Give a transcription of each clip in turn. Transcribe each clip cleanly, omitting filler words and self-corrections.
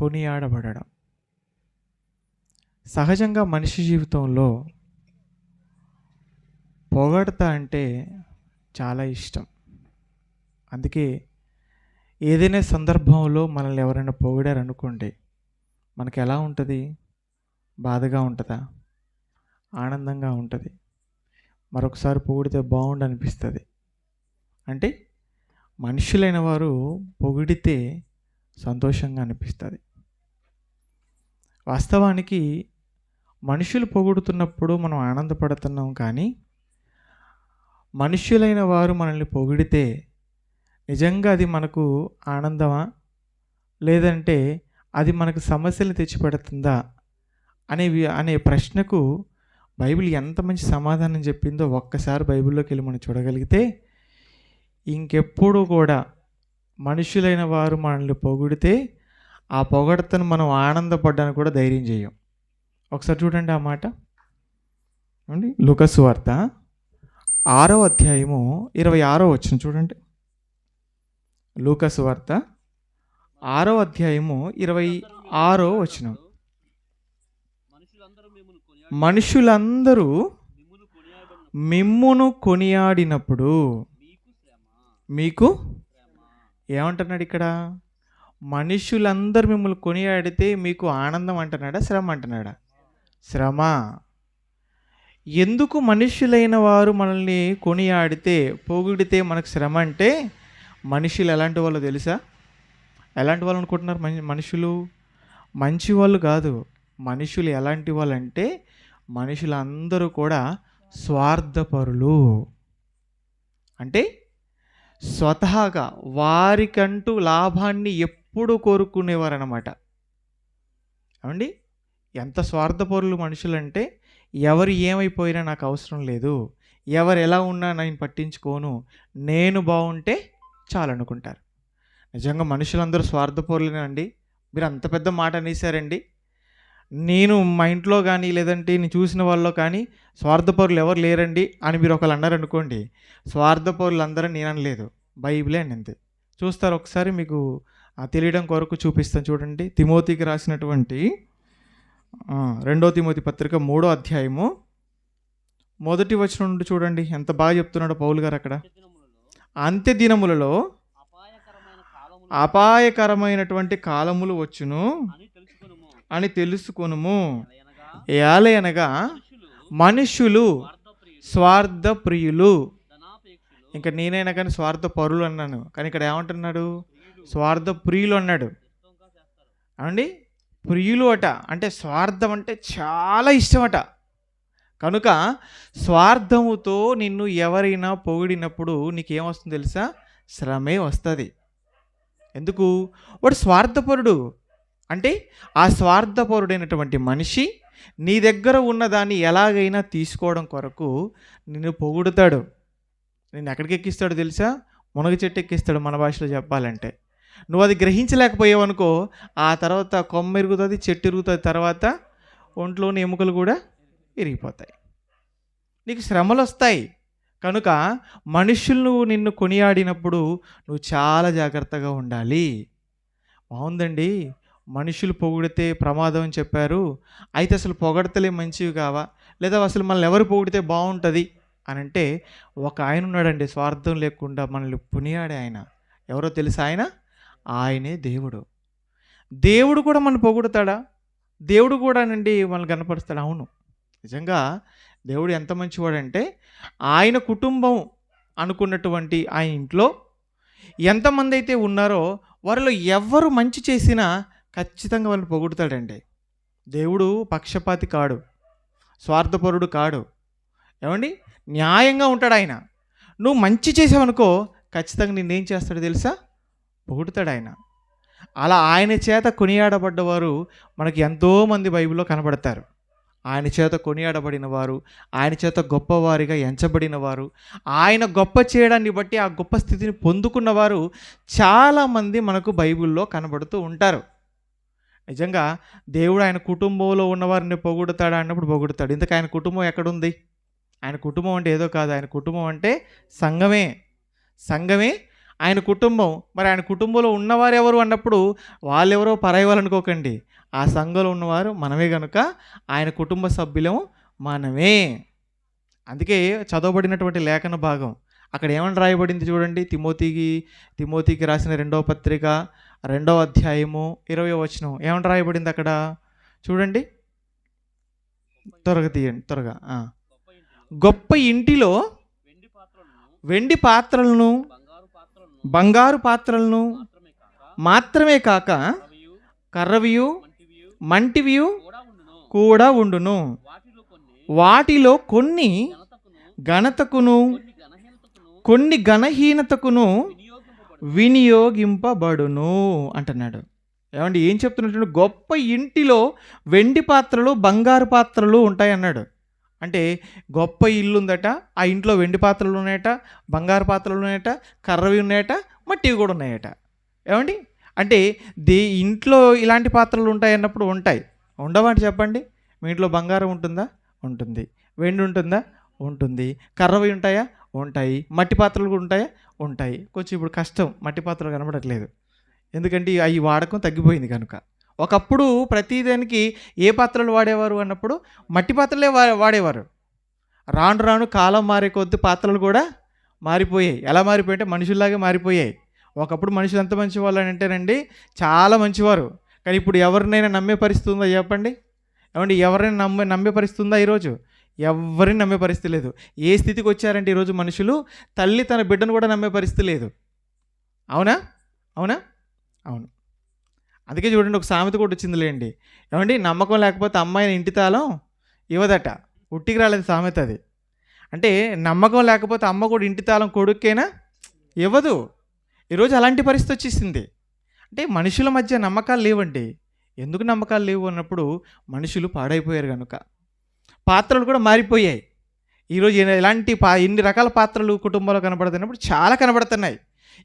కొనియాడబడడం. సహజంగా మనిషి జీవితంలో పొగడత అంటే చాలా ఇష్టం. అందుకే ఏదైనా సందర్భంలో మనల్ని ఎవరైనా పొగిడారనుకోండి, మనకు ఎలా ఉంటుంది? బాధగా ఉంటుందా? ఆనందంగా ఉంటుంది. మరొకసారి పొగిడితే బాగుండు అనిపిస్తుంది. అంటే మనుషులైన వారు పొగిడితే సంతోషంగా అనిపిస్తుంది. వాస్తవానికి మనుషులు పొగుడుతున్నప్పుడు మనం ఆనందపడుతున్నాం, కానీ మనుష్యులైన వారు మనల్ని పొగిడితే నిజంగా అది మనకు ఆనందమా, లేదంటే అది మనకు సమస్యలు తెచ్చిపెడుతుందా అనే ప్రశ్నకు బైబిల్ ఎంత మంచి సమాధానం చెప్పిందో ఒక్కసారి బైబిల్లోకి వెళ్ళి మనం చూడగలిగితే, ఇంకెప్పుడు కూడా మనుషులైన వారు మనల్ని పొగిడితే ఆ పొగడతను మనం ఆనందపడ్డానికి కూడా ధైర్యం చేయం. ఒకసారి చూడండి ఆ మాట అండి. లూకా సువార్త 6వ అధ్యాయము 26వ వచనం చూడండి. లూకా సువార్త 6వ అధ్యాయము 26వ వచనం. మనుషులందరూ మిమ్మును కొనియాడినప్పుడు మీకు ఏమంటున్నాడు ఇక్కడ? మనుషులందరూ మిమ్మల్ని కొనియాడితే మీకు ఆనందం అంటున్నాడా, శ్రమ అంటున్నాడా? శ్రమ. ఎందుకు మనుషులైన వారు మనల్ని కొనియాడితే పొగిడితే మనకు శ్రమ అంటే, మనుషులు ఎలాంటి వాళ్ళు తెలుసా? ఎలాంటి వాళ్ళు అనుకుంటున్నారు? మనుషులు మంచి వాళ్ళు కాదు. మనుషులు ఎలాంటి వాళ్ళు అంటే, మనుషులందరూ కూడా స్వార్థపరులు. అంటే స్వతహాగా వారికంటూ లాభాన్ని ఎప్పుడు కోరుకునేవారు అన్నమాట. ఏమండి, ఎంత స్వార్థపరులు మనుషులంటే, ఎవరు ఏమైపోయినా నాకు అవసరం లేదు, ఎవరు ఎలా ఉన్నా నేను పట్టించుకోను, నేను బాగుంటే చాలు అనుకుంటారు. నిజంగా మనుషులందరూ స్వార్థపరులేనా అండి? మీరు అంత పెద్ద మాట అనేసారండి. నేను మా ఇంట్లో కానీ లేదంటే నేను చూసిన వాళ్ళలో కానీ స్వార్థపరులు ఎవరు లేరండి అని మీరు ఒకళ్ళు అన్నారనుకోండి, స్వార్థపరులు అందరూ నేను అనలేదు, బైబిలే అనింది. చూస్తారు ఒకసారి, మీకు తెలియడం కొరకు చూపిస్తాను చూడండి. తిమోతికి రాసినటువంటి 2వ తిమోతి పత్రిక 3వ అధ్యాయము 1వ వచనం నుండి చూడండి ఎంత బాగా చెప్తున్నాడు పౌలు గారు అక్కడ. అంత్య దినములలో అపాయకరమైనటువంటి కాలములు వచ్చును అని తెలుసుకొనుము. ఏలయనగా మనుషులు స్వార్థ ప్రియులు. ఇంకా నేనైనా కానీ స్వార్థ పరులు అన్నాను, కానీ ఇక్కడ ఏమంటున్నాడు? స్వార్థ ప్రియులు అన్నాడు. అండి, ప్రియులు అట, అంటే స్వార్థం అంటే చాలా ఇష్టం అట. కనుక స్వార్థముతో నిన్ను ఎవరైనా పొగిడినప్పుడు నీకేమొస్తుంది తెలుసా? శ్రమే వస్తుంది. ఎందుకు? వాడు స్వార్థపరుడు. అంటే ఆ స్వార్థపరుడైనటువంటి మనిషి నీ దగ్గర ఉన్నదాన్ని ఎలాగైనా తీసుకోవడం కొరకు నిన్ను పొగుడుతాడు. నిన్ను ఎక్కడికి ఎక్కిస్తాడు తెలుసా? మునగ చెట్టు ఎక్కిస్తాడు మన భాషలో చెప్పాలంటే. నువ్వు అది గ్రహించలేకపోయావు అనుకో, ఆ తర్వాత కొమ్మ ఇరుగుతుంది, చెట్టు ఇరుగుతుంది, తర్వాత ఒంట్లోని ఎముకలు కూడా ఇరిగిపోతాయి, నీకు శ్రమలు వస్తాయి. కనుక మనుషులు నిన్ను కొనియాడినప్పుడు నువ్వు చాలా జాగ్రత్తగా ఉండాలి. బాగుందండి, మనుషులు పొగిడితే ప్రమాదం అని చెప్పారు. అయితే అసలు పొగడతలే మంచివి కావా, లేదా అసలు మనల్ని ఎవరు పొగిడితే బాగుంటుంది అని అంటే, ఒక ఆయన ఉన్నాడండి స్వార్థం లేకుండా మనల్ని కొనియాడే ఆయన. ఎవరో తెలుసా? ఆయనే దేవుడు. దేవుడు కూడా మనల్ని పొగుడుతాడా? దేవుడు కూడా నండి మనల్ని కనపరుస్తాడు. అవును, నిజంగా దేవుడు ఎంత మంచివాడంటే, ఆయన కుటుంబం అనుకున్నటువంటి ఆయన ఇంట్లో ఎంతమంది అయితే ఉన్నారో వారిలో ఎవరు మంచి చేసినా ఖచ్చితంగా వాళ్ళని పొగుడుతాడండి. దేవుడు పక్షపాతి కాడు, స్వార్థపరుడు కాడు. ఏమండి, న్యాయంగా ఉంటాడు ఆయన. నువ్వు మంచి చేసావనుకో ఖచ్చితంగా నిన్నేం చేస్తాడో తెలుసా? పొగుడుతాడు ఆయన. అలా ఆయన చేత కొనియాడబడ్డవారు మనకి ఎంతోమంది బైబిల్లో కనబడతారు. ఆయన చేత కొనియాడబడిన వారు, ఆయన చేత గొప్పవారిగా ఎంచబడిన వారు, ఆయన గొప్ప చేయడాన్ని బట్టి ఆ గొప్ప స్థితిని పొందుకున్నవారు చాలామంది మనకు బైబిల్లో కనబడుతూ ఉంటారు. నిజంగా దేవుడు ఆయన కుటుంబంలో ఉన్నవారిని పొగుడుతాడా అన్నప్పుడు పొగుడుతాడు. ఇంతకు ఆయన కుటుంబం ఎక్కడుంది? ఆయన కుటుంబం అంటే ఏదో కాదు, ఆయన కుటుంబం అంటే సంఘమే. సంఘమే ఆయన కుటుంబం. మరి ఆయన కుటుంబంలో ఉన్నవారు ఎవరు అన్నప్పుడు వాళ్ళెవరో పరాయి వాళ్ళు అనుకోకండి. ఆ సంఘంలో ఉన్నవారు మనమే గనుక ఆయన కుటుంబ సభ్యులం మనమే. అందుకే చదవబడినటువంటి లేఖన భాగం అక్కడ ఏమని రాయబడింది చూడండి. తిమోతికి రాసిన 2వ పత్రిక 2వ అధ్యాయము 20వ వచనం ఏమని రాయబడింది అక్కడ చూడండి. త్వరగా తీయండి త్వరగా. గొప్ప ఇంటిలో వెండి పాత్రలను బంగారు పాత్రలను మాత్రమే కాక కర్రవియు మంటివియు కూడా ఉండును. వాటిలో కొన్ని ఘనతకును కొన్ని ఘనహీనతకును వినియోగింపబడును అంటున్నాడు. ఏమండి ఏం చెప్తున్నట్టు? గొప్ప ఇంటిలో వెండి పాత్రలు బంగారు పాత్రలు ఉంటాయి అన్నాడు. అంటే గొప్ప ఇల్లు ఉందట, ఆ ఇంట్లో వెండి పాత్రలు ఉన్నాయట, బంగారు పాత్రలు ఉన్నాయట, కర్రవి ఉన్నాయట, మట్టివి కూడా ఉన్నాయట. ఏమండి అంటే ఇంట్లో ఇలాంటి పాత్రలు ఉంటాయి అన్నప్పుడు ఉంటాయి. ఉండవంటి చెప్పండి. మీ ఇంట్లో బంగారం ఉంటుందా? ఉంటుంది. వెండి ఉంటుందా? ఉంటుంది. కర్రవి ఉంటాయా? ఉంటాయి. మట్టి పాత్రలు కూడా ఉంటాయా? ఉంటాయి. కొంచెం ఇప్పుడు కష్టం, మట్టి పాత్రలు కనబడట్లేదు, ఎందుకంటే అవి వాడకం తగ్గిపోయింది కనుక. ఒకప్పుడు ప్రతిదానికి ఏ పాత్రలు వాడేవారు అన్నప్పుడు మట్టి పాత్రలే వాడేవారు. రాను రాను కాలం మారే కొద్ది పాత్రలు కూడా మారిపోయాయి. ఎలా మారిపోయాయంటే మనుషుల్లాగే మారిపోయాయి. ఒకప్పుడు మనుషులు ఎంత మంచివాళ్ళు అని అంటేనండి, చాలా మంచివారు. కానీ ఇప్పుడు ఎవరినైనా నమ్మే పరిస్థితి ఉందా చెప్పండి? ఏమండి ఎవరైనా నమ్మే పరిస్థితి ఉందా ఈరోజు? ఎవరిని నమ్మే పరిస్థితి లేదు. ఏ స్థితికి వచ్చారంటే ఈరోజు మనుషులు తల్లి తన బిడ్డను కూడా నమ్మే పరిస్థితి లేదు. అవునా? అవునా? అవును. అందుకే చూడండి, ఒక సామెత కూడా వచ్చిందిలేండి. ఏమండి నమ్మకం లేకపోతే అమ్మాయిని ఇంటి తాళం ఇవ్వదట. ఉట్టికి రాలేదు సామెత అది. అంటే నమ్మకం లేకపోతే అమ్మ కూడా ఇంటి తాళం కొడుకేనా ఇవ్వదు. ఈరోజు అలాంటి పరిస్థితి వచ్చేసింది. అంటే మనుషుల మధ్య నమ్మకాలు లేవండి. ఎందుకు నమ్మకాలు లేవు అన్నప్పుడు మనుషులు పాడైపోయారు కనుక. పాత్రలు కూడా మారిపోయాయి. ఈరోజు ఎన్ని రకాల పాత్రలు కుటుంబంలో కనబడుతున్నప్పుడు చాలా కనబడుతున్నాయి.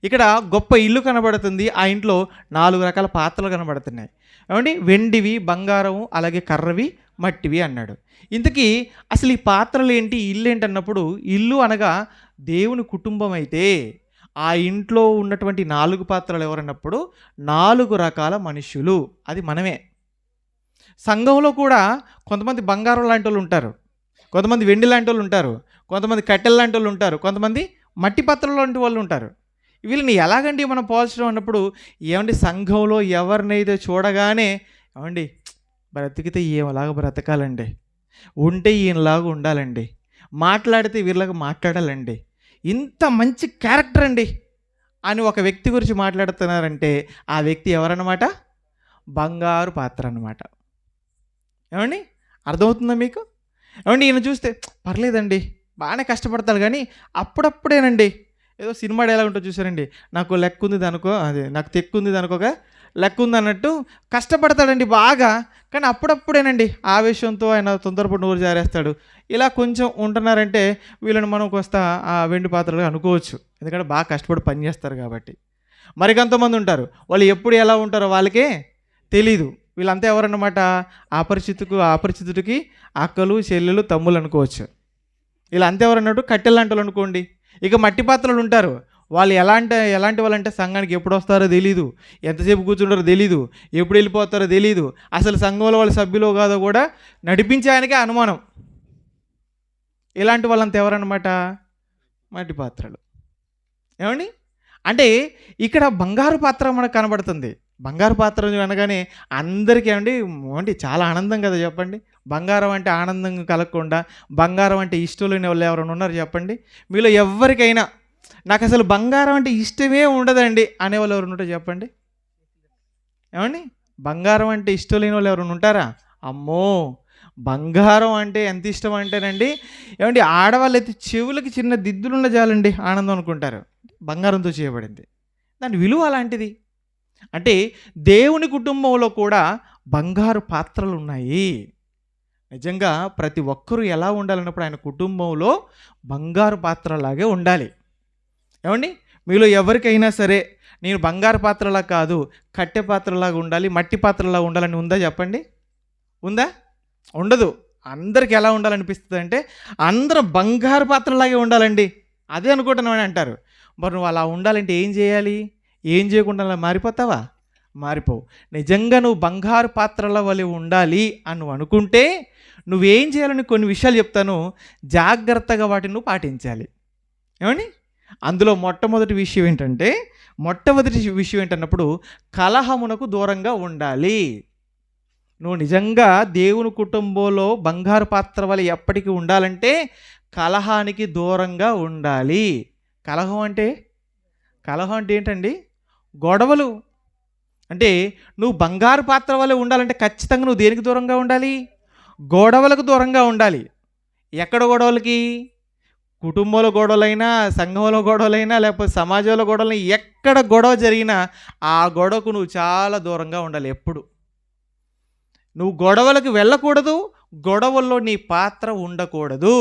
ఇక్కడ గొప్ప ఇల్లు కనబడుతుంది, ఆ ఇంట్లో 4 రకాల పాత్రలు కనబడుతున్నాయి. ఏమండి వెండివి, బంగారం, అలాగే కర్రవి, మట్టివి అన్నాడు. ఇంతకీ అసలు ఈ పాత్రలు ఏంటి, ఇల్లు ఏంటి అన్నప్పుడు, ఇల్లు అనగా దేవుని కుటుంబం అయితే ఆ ఇంట్లో ఉన్నటువంటి 4 పాత్రలు ఎవరన్నప్పుడు 4 రకాల మనుషులు, అది మనమే. సంఘంలో కూడా కొంతమంది బంగారం లాంటి వాళ్ళు ఉంటారు, కొంతమంది వెండి లాంటి వాళ్ళు ఉంటారు, కొంతమంది కట్టెల లాంటి వాళ్ళు ఉంటారు, కొంతమంది మట్టి పాత్రలు లాంటి వాళ్ళు ఉంటారు. వీళ్ళని ఎలాగండి మనం పోల్చడం అన్నప్పుడు, ఏమండి సంఘంలో ఎవరినైతే చూడగానే ఏమండి బ్రతికితే ఏమలాగా బ్రతకాలండి, ఉంటే ఈయనలాగా ఉండాలండి, మాట్లాడితే వీళ్ళలాగా మాట్లాడాలండి, ఇంత మంచి క్యారెక్టర్ అండి అని ఒక వ్యక్తి గురించి మాట్లాడుతున్నారంటే ఆ వ్యక్తి ఎవరన్నమాట? బంగారు పాత్ర అన్నమాట. ఏమండి అర్థమవుతుందా మీకు? ఏమండి ఈయన చూస్తే పర్లేదండి, బాగానే కష్టపడతాడు, కానీ అప్పుడప్పుడేనండి ఏదో సినిమా డైలాగ్ ఉంటుంది చూసారండి, నాకు లెక్క ఉంది దానికో, అదే నాకు తెక్కు ఉంది దానికొక లెక్క ఉంది అన్నట్టు కష్టపడతాడండి బాగా, కానీ అప్పుడప్పుడేనండి ఆవేశంతో ఆయన తొందరపడి నోరు జారేస్తాడు. ఇలా కొంచెం ఉంటున్నారంటే వీళ్ళని మనం కొస్తా ఆ వెండి పాత్రలుగా అనుకోవచ్చు, ఎందుకంటే బాగా కష్టపడి పని చేస్తారు కాబట్టి. మరికొంతమంది ఉంటారు, వాళ్ళు ఎప్పుడు ఎలా ఉంటారో వాళ్ళకే తెలీదు. వీళ్ళంతా ఎవరన్నమాట? అపరిచితుడికి అక్కలు, చెల్లెలు, తమ్ముళ్ళు అనుకోవచ్చు. ఇలా అంతే ఎవరన్నట్టు కట్టెలు లాంటి వాళ్ళు అనుకోండి. ఇక మట్టి పాత్రలు ఉంటారు, వాళ్ళు ఎలాంటి వాళ్ళంటే సంఘానికి ఎప్పుడు వస్తారో తెలీదు, ఎంతసేపు కూర్చుంటారో తెలీదు, ఎప్పుడు వెళ్ళిపోతారో తెలీదు, అసలు సంఘంలో వాళ్ళ సభ్యులో కాదో కూడా నడిపించడానికే అనుమానం. ఇలాంటి వాళ్ళంతా ఎవరన్నమాట? మట్టి పాత్రలు. ఏమండి అంటే ఇక్కడ బంగారు పాత్ర మనకు కనబడుతుంది. బంగారు పాత్ర అనగానే అందరికీ ఏమండి చాలా ఆనందం కదా చెప్పండి. బంగారం అంటే ఆనందం కలగకుండా, బంగారం అంటే ఇష్టం లేని వాళ్ళు ఎవరైనా ఉన్నారు చెప్పండి? మీలో ఎవరికైనా నాకు అసలు బంగారం అంటే ఇష్టమే ఉండదండి అనేవాళ్ళు ఎవరు ఉంటారో చెప్పండి? ఏమండి బంగారం అంటే ఇష్టం లేని వాళ్ళు ఎవరైనా ఉంటారా? అమ్మో, బంగారం అంటే ఎంత ఇష్టం అంటేనండి, ఏమండి ఆడవాళ్ళు అయితే చెవులకి చిన్న దిద్దులున్న చాలండి ఆనందం అనుకుంటారు. బంగారంతో చేయబడింది, దాని విలువ అలాంటిది. అంటే దేవుని కుటుంబంలో కూడా బంగారు పాత్రలు ఉన్నాయి. నిజంగా ప్రతి ఒక్కరూ ఎలా ఉండాలన్నప్పుడు ఆయన కుటుంబంలో బంగారు పాత్రలాగే ఉండాలి. ఏమండి మీలో ఎవరికైనా సరే నేను బంగారు పాత్రలా కాదు, కట్టె పాత్రలాగా ఉండాలి, మట్టి పాత్రలాగా ఉండాలని ఉందా చెప్పండి? ఉందా? ఉండదు. అందరికి ఎలా ఉండాలనిపిస్తుంది అంటే అందరం బంగారు పాత్రలాగే ఉండాలండి, అదే అనుకుంటున్నామని అంటారు. మరి నువ్వు అలా ఉండాలంటే ఏం చేయాలి? ఏం చేయకుండా అలా మారిపోతావా? మారిపోవు. నిజంగా నువ్వు బంగారు పాత్రల వలె ఉండాలి అని నువ్వు అనుకుంటే నువ్వేం చేయాలని కొన్ని విషయాలు చెప్తాను, జాగ్రత్తగా వాటిని నువ్వు పాటించాలి. ఏమండి? అందులో మొట్టమొదటి విషయం ఏంటన్నప్పుడు కలహమునకు దూరంగా ఉండాలి. నువ్వు నిజంగా దేవుని కుటుంబంలో బంగారు పాత్ర వల్ల ఎప్పటికీ ఉండాలంటే కలహానికి దూరంగా ఉండాలి. కలహం అంటే ఏంటండి? గొడవలు. అంటే నువ్వు బంగారు పాత్ర వల్ల ఉండాలంటే ఖచ్చితంగా నువ్వు దేనికి దూరంగా ఉండాలి? గొడవలకు దూరంగా ఉండాలి. ఎక్కడ గొడవలకి? కుటుంబంలో గొడవలైనా, సంఘంలో గొడవలైనా, లేకపోతే సమాజంలో గొడవలైనా, ఎక్కడ గొడవ జరిగినా ఆ గొడవకు నువ్వు చాలా దూరంగా ఉండాలి. ఎప్పుడు నువ్వు గొడవలకు వెళ్ళకూడదు, గొడవల్లో నీ పాత్ర ఉండకూడదు.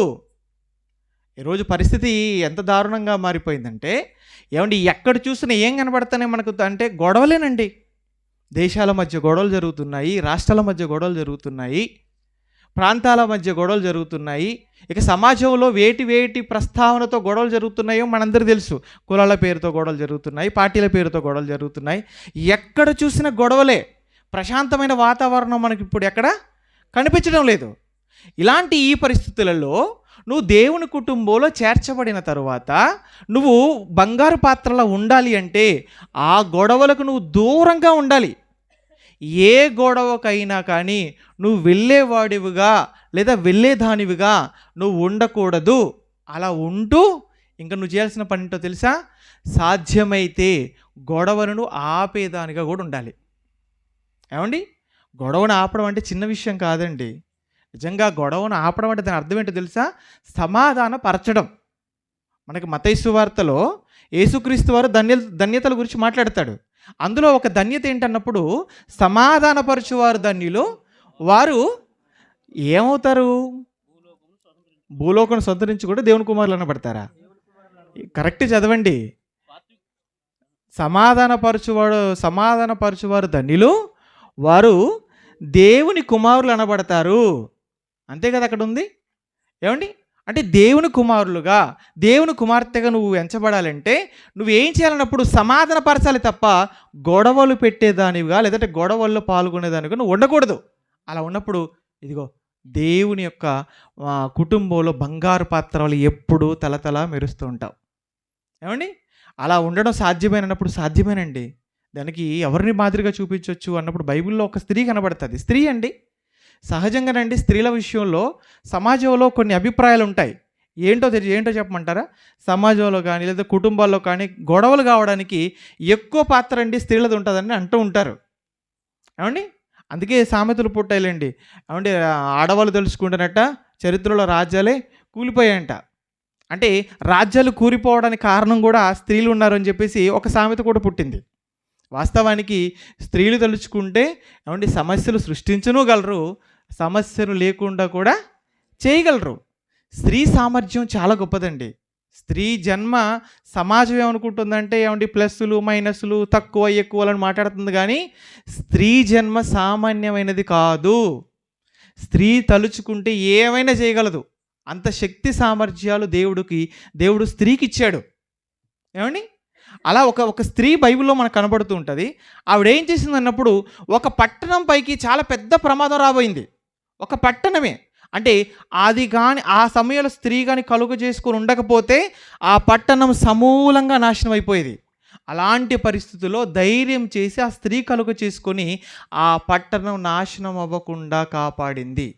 ఈరోజు పరిస్థితి ఎంత దారుణంగా మారిపోయిందంటే, ఏమండి, ఎక్కడ చూసినా ఏం కనబడుతున్నాయి మనకు అంటే గొడవలేనండి. దేశాల మధ్య గొడవలు జరుగుతున్నాయి, రాష్ట్రాల మధ్య గొడవలు జరుగుతున్నాయి, ప్రాంతాల మధ్య గొడవలు జరుగుతున్నాయి. ఇక సమాజంలో వేటి ప్రస్తావనతో గొడవలు జరుగుతున్నాయో మనందరికీ తెలుసు. కులాల పేరుతో గొడవలు జరుగుతున్నాయి, పార్టీల పేరుతో గొడవలు జరుగుతున్నాయి. ఎక్కడ చూసినా గొడవలే. ప్రశాంతమైన వాతావరణం మనకి ఇప్పుడు ఎక్కడ కనిపించడం లేదు. ఇలాంటి ఈ పరిస్థితులలో నువ్వు దేవుని కుటుంబంలో చేర్చబడిన తరువాత నువ్వు బంగారు పాత్రలో ఉండాలి అంటే ఆ గొడవలకు నువ్వు దూరంగా ఉండాలి. ఏ గొడవకైనా కానీ నువ్వు వెళ్ళేవాడివిగా లేదా వెళ్ళేదానివిగా నువ్వు ఉండకూడదు. అలా ఉంటూ ఇంకా నువ్వు చేయాల్సిన పని ఏంటో తెలుసా? సాధ్యమైతే గొడవను ఆపేదానిగా కూడా ఉండాలి. ఏమండి? గొడవను ఆపడం అంటే చిన్న విషయం కాదండి. నిజంగా గొడవను ఆపడం అంటే దాని అర్థం ఏంటో తెలుసా? సమాధానపరచడం. మనకి మత్తయి సువార్తలో యేసుక్రీస్తు వారు ధన్యతల గురించి మాట్లాడతాడు. అందులో ఒక ధన్యత ఏంటన్నప్పుడు సమాధానపరచువారు ధన్యులు, వారు ఏమవుతారు? భూలోకం సంతరించి కూడా దేవుని కుమారులు అనబడతారా? కరెక్ట్ చదవండి. సమాధానపరచువారు ధన్యులు, వారు దేవుని కుమారులు అనబడతారు. అంతే కదా అక్కడ ఉంది. ఏమండి? అంటే దేవుని కుమారులుగా, దేవుని కుమార్తెగా నువ్వు ఎంచబడాలంటే నువ్వేం చేయాలన్నప్పుడు సమాధానపరచాలి తప్ప గొడవలు పెట్టేదానివిగా లేదంటే గొడవల్లో పాల్గొనేదానిగా నువ్వు ఉండకూడదు. అలా ఉన్నప్పుడు ఇదిగో దేవుని యొక్క కుటుంబంలో బంగారు పాత్రలు ఎప్పుడూ తలతల మెరుస్తూ ఉంటావు. ఏమండి? అలా ఉండడం సాధ్యమైనప్పుడు సాధ్యమేనండి. దానికి ఎవరిని మాదిరిగా చూపించవచ్చు అన్నప్పుడు బైబిల్లో ఒక స్త్రీ కనబడుతుంది. స్త్రీ అండి. సహజంగానండి స్త్రీల విషయంలో సమాజంలో కొన్ని అభిప్రాయాలు ఉంటాయి. ఏంటో చెప్పమంటారా? సమాజంలో కానీ లేదా కుటుంబాల్లో కానీ గొడవలు కావడానికి ఎక్కువ పాత్ర అండి స్త్రీలది ఉంటుందని అంటూ ఉంటారు. ఏమండి? అందుకే సామెతలు పుట్టాయిలేండి. ఏమండి? ఆడవాళ్ళు తెలుసుకుంటున్నట్ట చరిత్రలో రాజ్యాలే కూలిపోయాయంట. అంటే రాజ్యాలు కూలిపోవడానికి కారణం కూడా స్త్రీలు ఉన్నారని చెప్పేసి ఒక సామెత కూడా పుట్టింది. వాస్తవానికి స్త్రీలు తలుచుకుంటే ఏమండి సమస్యలు సృష్టించనుగలరు, సమస్యను లేకుండా కూడా చేయగలరు. స్త్రీ సామర్థ్యం చాలా గొప్పదండి. స్త్రీ జన్మ సమాజం ఏమనుకుంటుందంటే ఏమండి ప్లస్సులు మైనస్లు తక్కువ ఎక్కువలని మాట్లాడుతుంది, కానీ స్త్రీ జన్మ సామాన్యమైనది కాదు. స్త్రీ తలుచుకుంటే ఏమైనా చేయగలదు. అంత శక్తి సామర్థ్యాలు దేవుడు స్త్రీకి ఇచ్చాడు. ఏమండి? అలా ఒక స్త్రీ బైబిల్లో మనకు కనబడుతూ ఉంటుంది. ఆవిడ ఏం చేసింది అన్నప్పుడు ఒక పట్టణం పైకి చాలా పెద్ద ప్రమాదం రాబోయింది. ఒక పట్టణమే అంటే అది కానీ ఆ సమయంలో స్త్రీ కానీ కలుగు చేసుకొని ఉండకపోతే ఆ పట్టణం సమూలంగా నాశనం అయిపోయేది. అలాంటి పరిస్థితుల్లో ధైర్యం చేసి ఆ స్త్రీ కలుగు చేసుకొని ఆ పట్టణం నాశనం అవ్వకుండా కాపాడింది.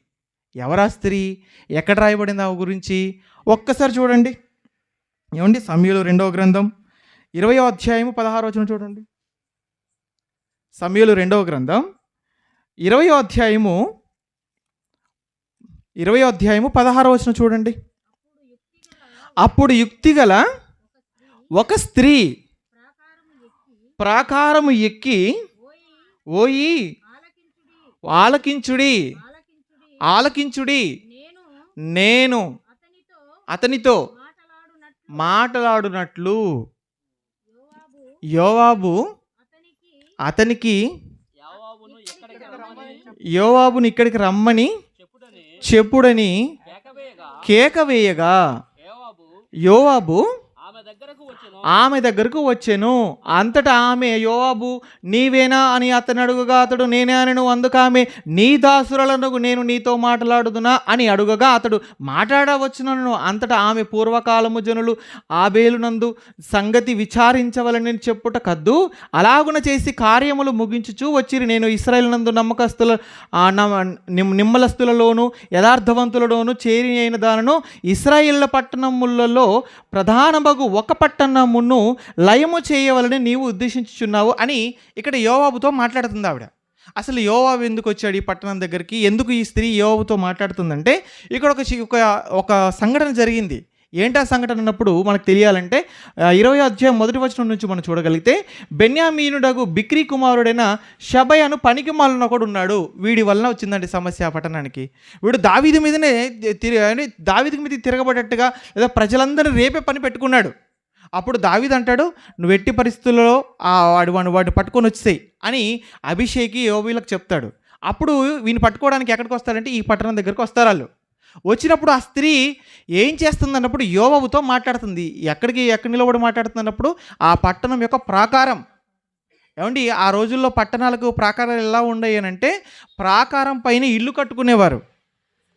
ఎవరా స్త్రీ? ఎక్కడ రాయబడింది ఆ గురించి ఒక్కసారి చూడండి. ఏమండి? సమూయేలు 2వ గ్రంథం 20వ అధ్యాయము 16వ వచనం చూడండి. సమూయేలు 2వ గ్రంథం 20వ అధ్యాయము 16వ వచనం చూడండి. అప్పుడు యుక్తిగల ఒక స్త్రీ ప్రాకారము ఎక్కి, ఓయి ఆలకించుడి, నేను అతనితో మాట్లాడునట్లు యోవాబు అతనికి యోవాబుని ఇక్కడికి రమ్మని చెప్పుడని కేక వేయగా యోవాబు ఆమె దగ్గరకు వచ్చెను. అంతటా ఆమె, యోవాబు నీవేనా అని అతను అడుగగా అతడు నేనే అనెను. అందుకు ఆమె, నీ దాసురాలను నేను నీతో మాట్లాడుదునా అని అడుగగా అతడు మాట్లాడవచ్చునను. అంతటా ఆమె, పూర్వకాలము జనులు ఆబేలునందు సంగతి విచారించవలని చెప్పుట కద్దు, అలాగున చేసి కార్యములు ముగించుచూ వచ్చిరి. నేను ఇశ్రాయేలు నందు నమ్మకస్తుల నిమ్మలస్తులలోను యథార్థవంతులలోను చేరి అయిన దానను ఇశ్రాయేళ్ల పట్టణములలో ప్రధానమగు ఒక పట్టణమును లయము చేయవలని నీవు ఉద్దేశించుచున్నావు అని ఇక్కడ యోవాబుతో మాట్లాడుతుంది ఆవిడ. అసలు యోవాబు ఎందుకు వచ్చాడు ఈ పట్టణం దగ్గరికి, ఎందుకు ఈ స్త్రీ యోవాబుతో మాట్లాడుతుందంటే ఇక్కడ ఒక సంఘటన జరిగింది. ఏంటి ఆ సంఘటన అన్నప్పుడు మనకు తెలియాలంటే 20వ అధ్యాయం 1వ వచనం నుంచి మనం చూడగలిగితే, బెన్యామీనుడగు బిక్రీ కుమారుడైన షబయను పనికిమాలిన ఒకడు ఉన్నాడు. వీడి వలన వచ్చిందండి సమస్య ఆ పట్టణానికి. వీడు దావీదు మీదనే దావీదు మీద తిరగబడేట్టుగా లేదా ప్రజలందరినీ రేపే పని పెట్టుకున్నాడు. అప్పుడు దావీదు అంటాడు, నువ్వు ఎట్టి పరిస్థితుల్లో వాడిని పట్టుకొని వచ్చేయి అని అభిషేకి యోబీలకు చెప్తాడు. అప్పుడు వీని పట్టుకోవడానికి ఎక్కడికి వస్తారంటే ఈ పట్టణం దగ్గరికి వస్తారు. వాళ్ళు వచ్చినప్పుడు ఆ స్త్రీ ఏం చేస్తుంది అన్నప్పుడు యోవాబుతో మాట్లాడుతుంది. ఎక్కడ నిలబడి మాట్లాడుతుంది అన్నప్పుడు ఆ పట్టణం యొక్క ప్రాకారం. ఏమండి, ఆ రోజుల్లో పట్టణాలకు ప్రాకారాలు ఎలా ఉండేవి అంటే, ప్రాకారం పైన ఇల్లు కట్టుకునేవారు.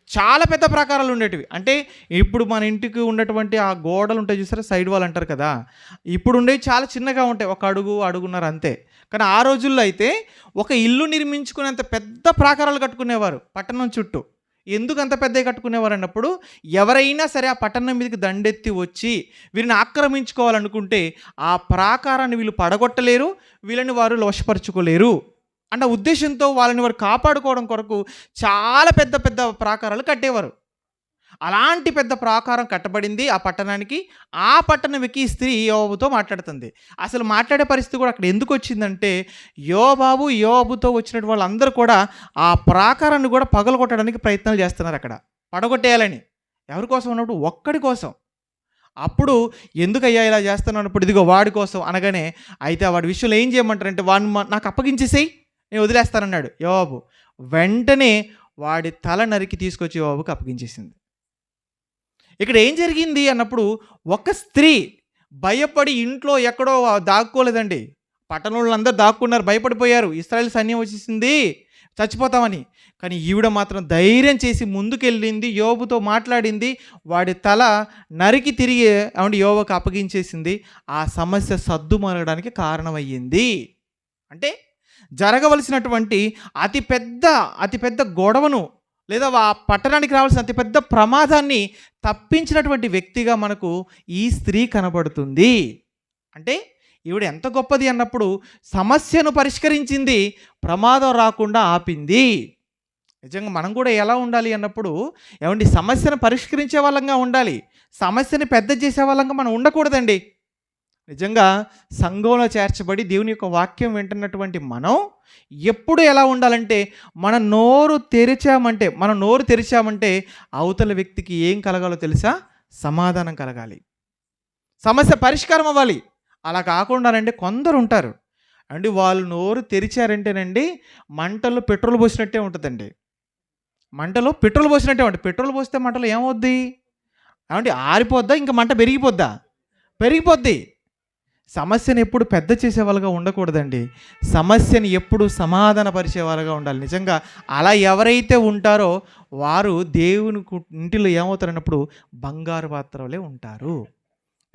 చాలా పెద్ద ప్రాకారాలు ఉండేటివి. అంటే ఇప్పుడు మన ఇంటికి ఉన్నటువంటి ఆ గోడలు ఉంటాయి చూసారా, సైడ్ వాల్ అంటారు కదా, ఇప్పుడు ఉండేవి చాలా చిన్నగా ఉంటాయి, 1 అడుగు అడుగున్నర అంతే. కానీ ఆ రోజుల్లో అయితే ఒక ఇల్లు నిర్మించుకునేంత పెద్ద ప్రాకారాలు కట్టుకునేవారు పట్టణం చుట్టూ. ఎందుకు అంత పెద్దవి కట్టుకునేవారు అన్నప్పుడు, ఎవరైనా సరే ఆ పట్టణం మీదకి దండెత్తి వచ్చి వీరిని ఆక్రమించుకోవాలనుకుంటే ఆ ప్రాకారాన్ని వీళ్ళు పడగొట్టలేరు, వీళ్ళని వారు వశపరుచుకోలేరు అన్న ఉద్దేశంతో వాళ్ళని వారు కాపాడుకోవడం కొరకు చాలా పెద్ద పెద్ద ప్రాకారాలు కట్టేవారు. అలాంటి పెద్ద ప్రాకారం కట్టబడింది ఆ పట్టణానికి. ఆ పట్టణం ఎక్కి స్త్రీ యోవాబుతో మాట్లాడుతుంది. అసలు మాట్లాడే పరిస్థితి కూడా అక్కడ ఎందుకు వచ్చిందంటే, యోవాబుతో వచ్చినటువంటి వాళ్ళందరూ కూడా ఆ ప్రాకారాన్ని కూడా పగలగొట్టడానికి ప్రయత్నాలు చేస్తున్నారు. అక్కడ పడగొట్టేయాలని. ఎవరి కోసం అన్నప్పుడు ఒక్కడి కోసం. అప్పుడు ఎందుకయ్యా ఇలా చేస్తున్నాను అన్నప్పుడు, ఇదిగో వాడి కోసం అనగానే, అయితే వాడి విషయంలో ఏం చేయమంటారంటే, వాడిని నాకు అప్పగించేసేయి, నేను వదిలేస్తానన్నాడు యోవాబు. వెంటనే వాడి తల నరికి తీసుకొచ్చి యోవాబుకి అప్పగించేసింది. ఇక్కడ ఏం జరిగింది అన్నప్పుడు, ఒక స్త్రీ భయపడి ఇంట్లో ఎక్కడో దాక్కోలేదండి. పట్టణంలో అందరూ దాక్కున్నారు, భయపడిపోయారు, ఇశ్రాయేలు సైన్యం వచ్చేసింది చచ్చిపోతామని. కానీ ఈవిడ మాత్రం ధైర్యం చేసి ముందుకెళ్ళింది, యోబుతో మాట్లాడింది, వాడి తల నరికి తిరిగి యోబుకు అప్పగించేసింది. ఆ సమస్య సద్దుమణగడానికి కారణమయ్యింది. అంటే జరగవలసినటువంటి అతిపెద్ద గొడవను లేదా ఆ పట్టణానికి రావాల్సిన అతిపెద్ద ప్రమాదాన్ని తప్పించినటువంటి వ్యక్తిగా మనకు ఈ స్త్రీ కనబడుతుంది. అంటే ఈవిడ ఎంత గొప్పది అన్నప్పుడు, సమస్యను పరిష్కరించింది, ప్రమాదం రాకుండా ఆపింది. నిజంగా మనం కూడా ఎలా ఉండాలి అన్నప్పుడు, సమస్యను పరిష్కరించే వాళ్ళంగా ఉండాలి, సమస్యని పెద్ద చేసే వాళ్ళంగా మనం ఉండకూడదండి. నిజంగా సంఘంలో చేర్చబడి దేవుని యొక్క వాక్యం వింటున్నటువంటి మనం ఎప్పుడు ఎలా ఉండాలంటే, మనం నోరు తెరిచామంటే అవతల వ్యక్తికి ఏం కలగాలో తెలుసా? సమాధానం కలగాలి, సమస్య పరిష్కారం అవ్వాలి. అలా కాకుండానండి కొందరు ఉంటారు వాళ్ళు నోరు తెరిచారంటేనండి మంటల్లో పెట్రోల్ పోసినట్టే ఉంటుందండి. మంటలో పెట్రోల్ పోసినట్టే ఉంటుంది. పెట్రోల్ పోస్తే మంటలో ఏమవుద్ది? ఆరిపోద్దా? ఇంకా మంట పెరిగిపోద్ది. సమస్యను ఎప్పుడు పెద్ద చేసేవాళ్ళుగా ఉండకూడదండి, సమస్యని ఎప్పుడు సమాధానపరిచేవాళ్ళుగా ఉండాలి. నిజంగా అలా ఎవరైతే ఉంటారో వారు దేవుని ఇంటిలో ఏమవుతారన్నప్పుడు బంగారు పాత్రలే ఉంటారు.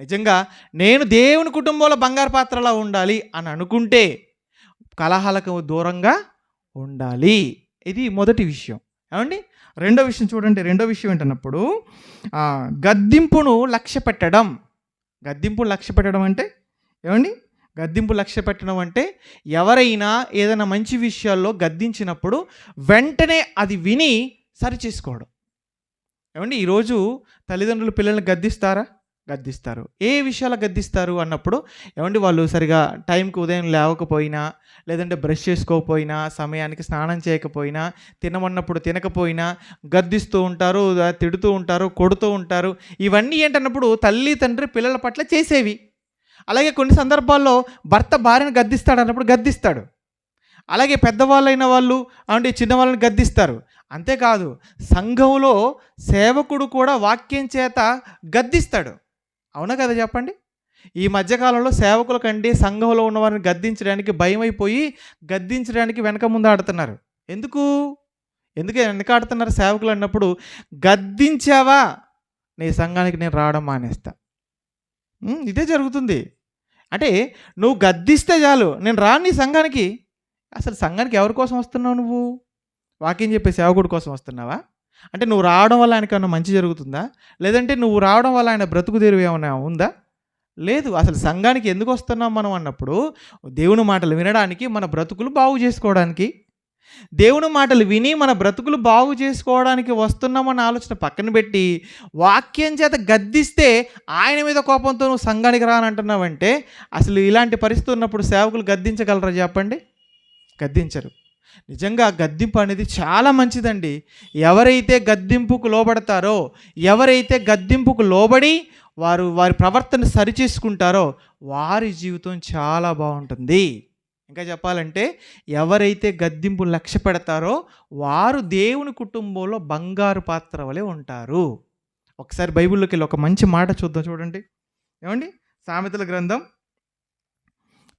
నిజంగా నేను దేవుని కుటుంబంలో బంగారు పాత్రలా ఉండాలి అని అనుకుంటే కలహాలకు దూరంగా ఉండాలి. ఇది మొదటి విషయం. రెండో విషయం చూడండి. రెండో విషయం ఏంటన్నప్పుడు, గద్దింపును లక్ష్య పెట్టడం. గద్దింపును లక్ష్య పెట్టడం అంటే గద్దింపు లక్ష్య పెట్టడం అంటే ఎవరైనా ఏదైనా మంచి విషయాల్లో గద్దించినప్పుడు వెంటనే అది విని సరి చేసుకోవడం. ఈరోజు తల్లిదండ్రులు పిల్లల్ని గద్దిస్తారు. ఏ విషయాలు గద్దిస్తారు అన్నప్పుడు, వాళ్ళు సరిగా టైంకి ఉదయం లేవకపోయినా, లేదంటే బ్రష్ చేసుకోకపోయినా, సమయానికి స్నానం చేయకపోయినా, తినమన్నప్పుడు తినకపోయినా గద్దిస్తూ ఉంటారు, తిడుతూ ఉంటారు, కొడుతూ ఉంటారు. ఇవన్నీ ఏంటన్నప్పుడు తల్లి తండ్రి పిల్లల పట్ల చేసేవి. అలాగే కొన్ని సందర్భాల్లో భర్త భార్యను గద్దిస్తాడు అన్నప్పుడు గద్దిస్తాడు. అలాగే పెద్దవాళ్ళైన వాళ్ళు చిన్నవాళ్ళని గద్దిస్తారు. అంతేకాదు, సంఘంలో సేవకుడు కూడా వాక్యం చేత గద్దిస్తాడు. అవునా కదా చెప్పండి? ఈ మధ్యకాలంలో సేవకుల కంటే సంఘంలో ఉన్న వారిని గద్దించడానికి భయమైపోయి గద్దించడానికి వెనక ముందు ఆడుతున్నారు. ఎందుకు వెనకాడుతున్నారు సేవకులు అన్నప్పుడు, గద్దించావా నీ సంఘానికి నేను రావడం మానేస్తా. ఇదే జరుగుతుంది. అంటే నువ్వు గద్దిస్తే చాలు, నేను రాను నీ సంఘానికి. అసలు సంఘానికి ఎవరి కోసం వస్తున్నావు? నువ్వు వాక్యం చెప్పే సేవకుడి కోసం వస్తున్నావా? అంటే నువ్వు రావడం వల్ల ఆయనకి ఏమన్నా మంచి జరుగుతుందా? లేదంటే నువ్వు రావడం వల్ల ఆయన బ్రతుకు తెరువు ఏమైనా ఉందా? లేదు. అసలు సంఘానికి ఎందుకు వస్తున్నాం మనం అన్నప్పుడు, దేవుని మాటలు వినడానికి, మన బ్రతుకులు బాగు చేసుకోవడానికి. దేవుని మాటలు విని మన బ్రతుకులు బాగు చేసుకోవడానికి వస్తున్నామన్న ఆలోచన పక్కన పెట్టి, వాక్యం చేత గద్దిస్తే ఆయన మీద కోపంతో నువ్వు సంఘానికి రానంటున్నావంటే, అసలు ఇలాంటి పరిస్థితి ఉన్నప్పుడు సేవకులు గద్దించగలరా చెప్పండి? గద్దించరు. నిజంగా గద్దింపు అనేది చాలా మంచిదండి. ఎవరైతే గద్దింపుకు లోబడతారో, ఎవరైతే గద్దింపుకు లోబడి వారి ప్రవర్తన సరిచేసుకుంటారో వారి జీవితం చాలా బాగుంటుంది. ఇంకా చెప్పాలంటే, ఎవరైతే గద్దింపు లక్ష్య పెడతారో వారు దేవుని కుటుంబంలో బంగారు పాత్ర వలె ఉంటారు. ఒకసారి బైబిల్లోకి వెళ్ళి ఒక మంచి మాట చూద్దాం. చూడండి ఏమండి, సామెతల గ్రంథం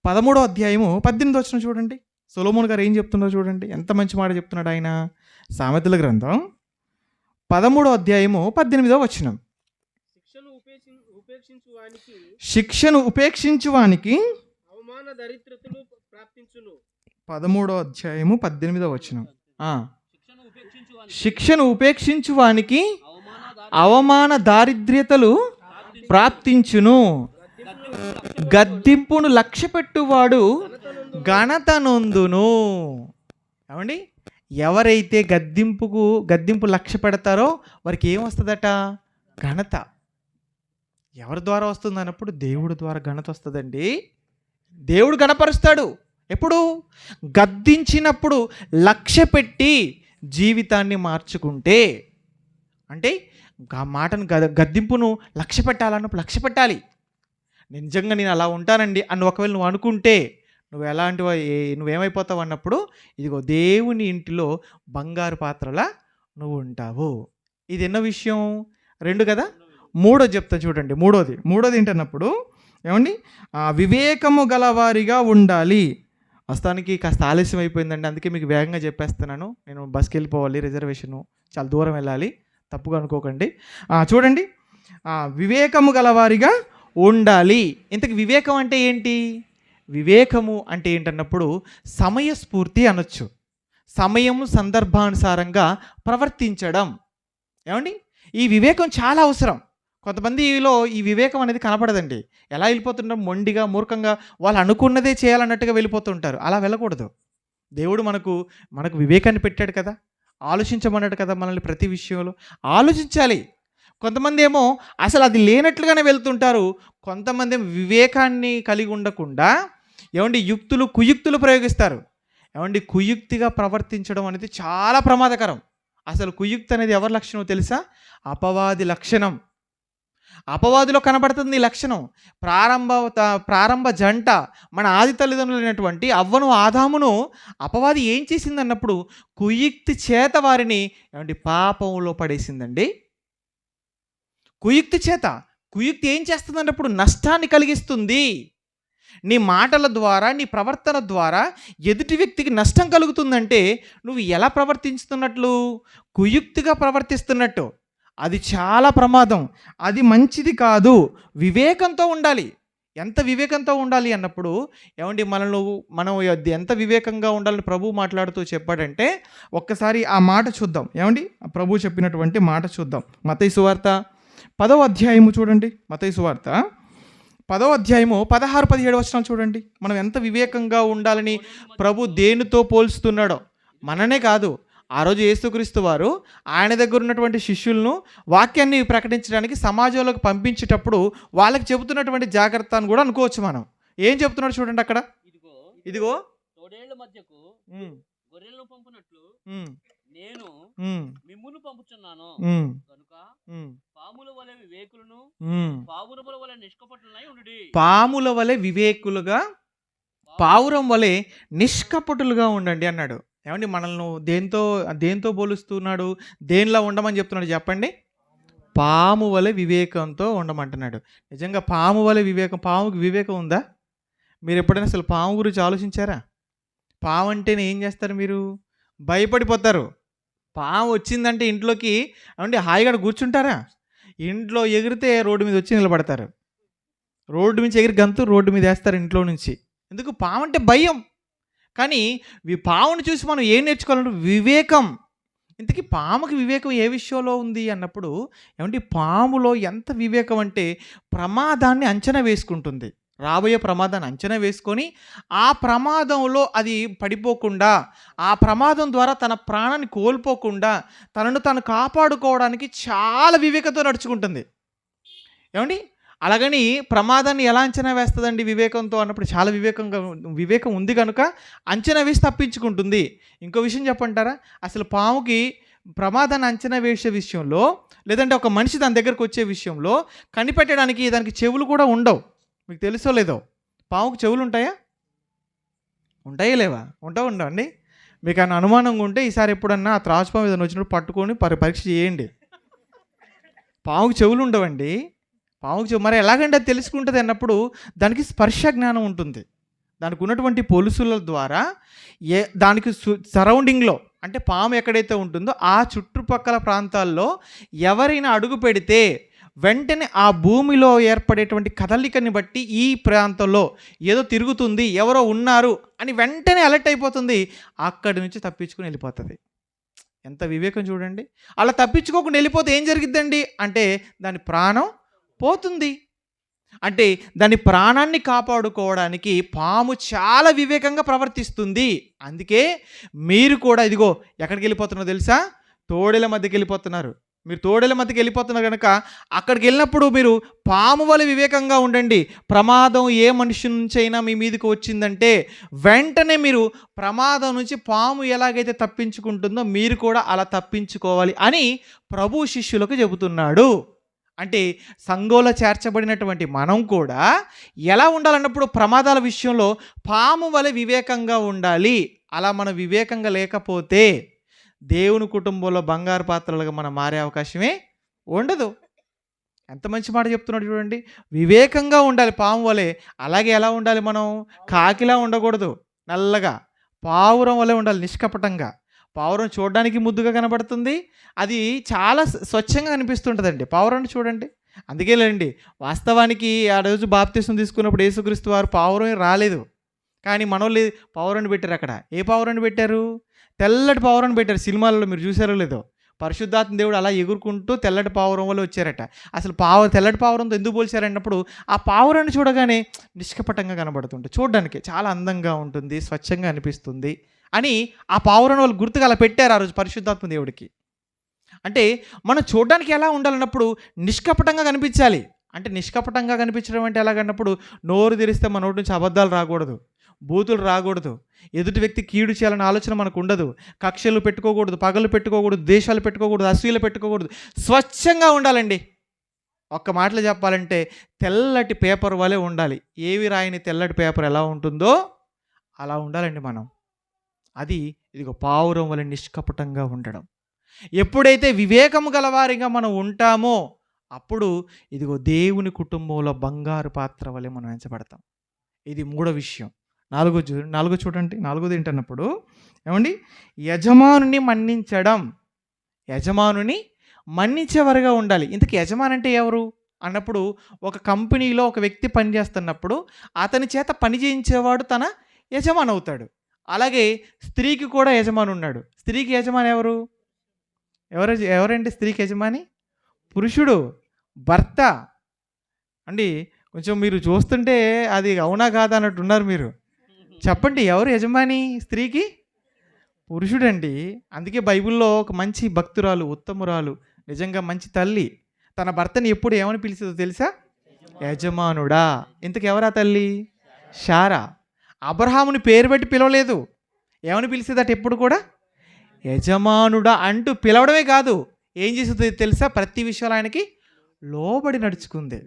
13వ అధ్యాయము 18వ వచనం చూడండి. సొలొమోను గారు ఏం చెప్తున్నారో చూడండి, ఎంత మంచి మాట చెప్తున్నాడు ఆయన. సామెతల గ్రంథం 13వ అధ్యాయము 18వ వచనం. శిక్షను ఉపేక్షించువానికి 13వ అధ్యాయము 18వ వచనం. శిక్షను ఉపేక్షించువానికి అవమాన దారిద్ర్యతలు ప్రాప్తించును, గద్దింపును లక్ష్యపెట్టువాడు ఘనత నొందును. ఏమండి, ఎవరైతే గద్దింపు లక్ష్య పెడతారో వారికి ఏమొస్తుందట? ఘనత. ఎవరి ద్వారా వస్తుంది అన్నప్పుడు, దేవుడి ద్వారా ఘనత వస్తుందండి. దేవుడు గణపరుస్తాడు. ఎప్పుడు? గద్దించినప్పుడు లక్ష్య పెట్టి జీవితాన్ని మార్చుకుంటే. అంటే ఆ మాటను గద్దింపును లక్ష్య పెట్టాలన్నప్పుడు లక్ష్య పెట్టాలి. నిజంగా నేను అలా ఉంటానండి అని ఒకవేళ నువ్వు అనుకుంటే నువ్వేమైపోతావు అన్నప్పుడు, ఇదిగో దేవుని ఇంటిలో బంగారు పాత్రలా నువ్వు ఉంటావు. ఇది ఎన్నో విషయం? 2 కదా. 3 చెప్తా చూడండి. మూడోది ఏంటన్నప్పుడు, ఏమండి, వివేకము గలవారిగా ఉండాలి. వస్తానికి కాస్త ఆలస్యం అయిపోయిందండి, అందుకే మీకు వేగంగా చెప్పేస్తున్నాను. నేను బస్కి వెళ్ళిపోవాలి, రిజర్వేషను, చాలా దూరం వెళ్ళాలి, తప్పుగా అనుకోకండి. చూడండి, వివేకము గలవారిగా ఉండాలి. ఇంతకు వివేకం అంటే ఏంటి? వివేకము అంటే ఏంటన్నప్పుడు సమయస్ఫూర్తి అనొచ్చు. సమయం సందర్భానుసారంగా ప్రవర్తించడం. ఏమండి, ఈ వివేకం చాలా అవసరం. కొంతమందిలో ఈ వివేకం అనేది కనపడదండి. ఎలా వెళ్ళిపోతుంటాం? మొండిగా, మూర్ఖంగా, వాళ్ళు అనుకున్నదే చేయాలన్నట్టుగా వెళ్ళిపోతుంటారు. అలా వెళ్ళకూడదు. దేవుడు మనకు వివేకాన్ని పెట్టాడు కదా, ఆలోచించమన్నాడు కదా మనల్ని. ప్రతి విషయంలో ఆలోచించాలి. కొంతమంది ఏమో అసలు అది లేనట్లుగానే వెళ్తుంటారు. కొంతమంది వివేకాన్ని కలిగి ఉండకుండా ఏమండి కుయుక్తులు ప్రయోగిస్తారు. ఏమండి, కుయుక్తిగా ప్రవర్తించడం అనేది చాలా ప్రమాదకరం. అసలు కుయుక్తి అనేది ఎవరి లక్షణం తెలుసా? అపవాది లక్షణం. అపవాదిలో కనబడుతుంది ఈ లక్షణం. ప్రారంభ జంట మన ఆది తల్లిదండ్రులైనటువంటి అవ్వను ఆదామును అపవాది ఏం చేసింది అన్నప్పుడు, కుయుక్తి చేత వారిని ఏమండి పాపంలో పడేసిందండి. కుయుక్తి ఏం చేస్తుంది అన్నప్పుడు నష్టాన్ని కలిగిస్తుంది. నీ మాటల ద్వారా, నీ ప్రవర్తన ద్వారా ఎదుటి వ్యక్తికి నష్టం కలుగుతుందంటే నువ్వు ఎలా ప్రవర్తిస్తున్నట్లు? కుయుక్తిగా ప్రవర్తిస్తున్నట్టు. అది చాలా ప్రమాదం, అది మంచిది కాదు. వివేకంతో ఉండాలి. ఎంత వివేకంతో ఉండాలి అన్నప్పుడు, ఏమండి, మనం ఎంత వివేకంగా ఉండాలని ప్రభువు మాట్లాడుతూ చెప్పాడంటే, ఒక్కసారి ఆ మాట చూద్దాం. ఏమండి, ప్రభువు చెప్పినటువంటి మాట చూద్దాం. మత్తయి సువార్త 10వ అధ్యాయము చూడండి. మత్తయి సువార్త 10వ అధ్యాయము 16-17 వచనాలు చూడండి. మనం ఎంత వివేకంగా ఉండాలని ప్రభు దేనితో పోల్స్తున్నాడో. మననే కాదు, ఆ రోజు యేసుక్రీస్తు వారు ఆయన దగ్గర ఉన్నటువంటి శిష్యులను వాక్యాన్ని ప్రకటించడానికి సమాజంలోకి పంపించేటప్పుడు వాళ్ళకి చెబుతున్నటువంటి జాగ్రత్తను కూడా అనుకోవచ్చు మనం. ఏం చెప్తున్నాడు చూడండి అక్కడ. ఇదిగో తోడేళ్ల మధ్యకు గొర్రెలను పంపునట్లు నేను మిమ్మును పంపుచున్నాను కనుక పాముల వలె వివేకులను పావురముల వలె నిష్కపటులై ఉండుడి. పాముల వలె వివేకులుగా, పావురం వలె నిష్కపటులుగా ఉండండి అన్నాడు. ఏమండి, మనల్ని దేంతో పోలుస్తున్నాడు? దేనిలా ఉండమని చెప్తున్నాడు చెప్పండి? పాము వలె వివేకంతో ఉండమంటున్నాడు. నిజంగా పాము వలె వివేకం, పాముకి వివేకం ఉందా? మీరు ఎప్పుడైనా అసలు పాము గురించి ఆలోచించారా? పాము అంటేనే ఏం చేస్తారు మీరు? భయపడిపోతారు. పాము వచ్చిందంటే ఇంట్లోకి ఏవండీ హాయిగా కూర్చుంటారా? ఇంట్లో ఎగిరితే రోడ్డు మీద వచ్చి నిలబడతారు. రోడ్డు నుంచి ఎగిరి గంతు రోడ్డు మీద వేస్తారు ఇంట్లో నుంచి. ఎందుకు? పాము అంటే భయం. కానీ పాముని చూసి మనం ఏం నేర్చుకోవాలంటే వివేకం. ఇంతకీ పాముకి వివేకం ఏ విషయంలో ఉంది అన్నప్పుడు, ఏమంటే పాములో ఎంత వివేకం అంటే ప్రమాదాన్ని అంచనా వేసుకుంటుంది. రాబోయే ప్రమాదాన్ని అంచనా వేసుకొని ఆ ప్రమాదంలో అది పడిపోకుండా, ఆ ప్రమాదం ద్వారా తన ప్రాణాన్ని కోల్పోకుండా తనను తాను కాపాడుకోవడానికి చాలా వివేకంతో నడుచుకుంటుంది. ఏమండి? అలాగని ప్రమాదాన్ని ఎలా అంచనా వేస్తుందండి వివేకంతో అన్నప్పుడు? చాలా వివేకం ఉంది కనుక అంచనా వేసి తప్పించుకుంటుంది. ఇంకో విషయం చెప్పంటారా? అసలు పాముకి ప్రమాదాన్ని అంచనా వేసే విషయంలో, లేదంటే ఒక మనిషి దాని దగ్గరకు వచ్చే విషయంలో కనిపెట్టడానికి దానికి చెవులు కూడా ఉండవు. మీకు తెలుసో లేదో? పాముకు చెవులు ఉంటాయా? ఉంటాయా లేవా? ఉండవు అండి. మీకు అన్న అనుమానంగా ఉంటే ఈసారి ఎప్పుడన్నా ఆ త్రాచుపాము ఏదైనా వచ్చినప్పుడు పట్టుకొని పరీక్ష చేయండి. పాముకు చెవులు ఉండవండి. పాముకు చెవు మరి ఎలాగంటే అది తెలుసుకుంటుంది అన్నప్పుడు దానికి స్పర్శ జ్ఞానం ఉంటుంది. దానికి ఉన్నటువంటి పొలుసుల ద్వారా దానికి సరౌండింగ్లో, అంటే పాము ఎక్కడైతే ఉంటుందో ఆ చుట్టుపక్కల ప్రాంతాల్లో ఎవరైనా అడుగు పెడితే వెంటనే ఆ భూమిలో ఏర్పడేటువంటి కదలికని బట్టి ఈ ప్రాంతంలో ఏదో తిరుగుతుంది, ఎవరో ఉన్నారు అని వెంటనే అలర్ట్ అయిపోతుంది. అక్కడి నుంచి తప్పించుకుని వెళ్ళిపోతుంది. ఎంత వివేకం చూడండి. అలా తప్పించుకోకుండా వెళ్ళిపోతే ఏం జరిగిద్దండి అంటే దాని ప్రాణం పోతుంది. అంటే దాని ప్రాణాన్ని కాపాడుకోవడానికి పాము చాలా వివేకంగా ప్రవర్తిస్తుంది. అందుకే మీరు కూడా ఇదిగో ఎక్కడికి వెళ్ళిపోతున్నారో తెలుసా? తోడేల మధ్యకి వెళ్ళిపోతున్నారు. మీరు తోడేల మధ్యకి వెళ్ళిపోతున్నారు కనుక అక్కడికి వెళ్ళినప్పుడు మీరు పాము వలె వివేకంగా ఉండండి. ప్రమాదం ఏ మనిషి నుంచి అయినా మీ మీదకి వచ్చిందంటే వెంటనే మీరు ప్రమాదం నుంచి పాము ఎలాగైతే తప్పించుకుంటుందో మీరు కూడా అలా తప్పించుకోవాలి అని ప్రభు శిష్యులకు చెబుతున్నాడు. అంటే సంఘంలో చేర్చబడినటువంటి మనం కూడా ఎలా ఉండాలన్నప్పుడు ప్రమాదాల విషయంలో పాము వలె వివేకంగా ఉండాలి. అలా మనం వివేకంగా లేకపోతే దేవుని కుటుంబంలో బంగారు పాత్రలుగా మనం మారే అవకాశమే ఉండదు. ఎంత మంచి మాట చెప్తున్నాడు చూడండి. వివేకంగా ఉండాలి పాము వలె. అలాగే ఎలా ఉండాలి మనం? కాకిలా ఉండకూడదు, నల్లగా పావురం వలె ఉండాలి, నిష్కపటంగా. పావురం చూడడానికి ముద్దుగా కనబడుతుంది, అది చాలా స్వచ్ఛంగా అనిపిస్తుంటుందండి పావురాన్ని చూడండి. అందుకేలేండి వాస్తవానికి ఆ రోజు బాప్తిసం తీసుకున్నప్పుడు యేసుక్రీస్తు వారు పావురం రాలేదు, కానీ మనోళ్ళు పావురాన్ని పెట్టారు. అక్కడ ఏ పావురాన్ని పెట్టారు? తెల్లటి పావురాన్ని పెట్టారు. సినిమాలలో మీరు చూసారో లేదో, పరిశుద్ధాత్మ దేవుడు అలా ఎగురుకుంటూ తెల్లటి పావురం వల్ల వచ్చారట. అసలు తెల్లటి పావురంతో ఎందుకు పోల్చారన్నప్పుడు ఆ పావురాన్ని చూడగానే నిష్కపటంగా కనబడుతుంటుంది, చూడడానికి చాలా అందంగా ఉంటుంది, స్వచ్ఛంగా అనిపిస్తుంది అని ఆ పావురం వాళ్ళు గుర్తుగా అలా పెట్టారు ఆ రోజు పరిశుద్ధాత్మ దేవుడికి. అంటే మనం చూడడానికి ఎలా ఉండాలన్నప్పుడు నిష్కపటంగా కనిపించాలి. అంటే నిష్కపటంగా కనిపించడం అంటే ఎలాగన్నప్పుడు నోరు తెరిస్తే మన నోటి నుంచి అబద్ధాలు రాకూడదు, బూతులు రాకూడదు, ఎదుటి వ్యక్తి కీడు చేయాలనే ఆలోచన మనకు ఉండదు, కక్షలు పెట్టుకోకూడదు, పగలు పెట్టుకోకూడదు, ద్వేషాలు పెట్టుకోకూడదు, అసూయలు పెట్టుకోకూడదు, స్వచ్ఛంగా ఉండాలండి. ఒక్క మాటలో చెప్పాలంటే తెల్లటి పేపర్ వలె ఉండాలి. ఏవి రాయని తెల్లటి పేపర్ ఎలా ఉంటుందో అలా ఉండాలండి మనం. అది ఇదిగో పావురం వలె నిష్కపటంగా ఉండడం. ఎప్పుడైతే వివేకము గలవారిగా మనం ఉంటామో అప్పుడు ఇదిగో దేవుని కుటుంబంలో బంగారు పాత్ర వలె మనం ఎంచబడతాం. ఇది మూడో విషయం. నాలుగో చూడండి. నాలుగోది ఏంటన్నప్పుడు ఏమండి, యజమానుని మన్నించడం. యజమానుని మన్నించేవారుగా ఉండాలి. ఇంతకీ యజమాని అంటే ఎవరు అన్నప్పుడు, ఒక కంపెనీలో ఒక వ్యక్తి పనిచేస్తున్నప్పుడు అతని చేత పని చేయించేవాడు తన యజమాని అవుతాడు. అలాగే స్త్రీకి కూడా యజమాని ఉన్నాడు. స్త్రీకి యజమాని ఎవరండి స్త్రీకి యజమాని? పురుషుడు, భర్త అండి. కొంచెం మీరు చూస్తుంటే అది అవునా కాదా అన్నట్టు ఉన్నారు మీరు. చెప్పండి, ఎవరు యజమాని స్త్రీకి? పురుషుడండి. అందుకే బైబిల్లో ఒక మంచి భక్తురాలు, ఉత్తమురాలు, నిజంగా మంచి తల్లి తన భర్తని ఎప్పుడు ఏమని పిలిచేదో తెలుసా? యజమానుడా. ఇంతకు ఎవరా తల్లి? శారా. అబ్రహాముని పేరు పెట్టి పిలవలేదు, ఏమని పిలిచేదట ఎప్పుడు కూడా? యజమానుడా అంటూ పిలవడమే కాదు, ఏం చేసేది తెలుసా? ప్రతి విషయంలో ఆయనకి లోబడి నడుచుకుంది.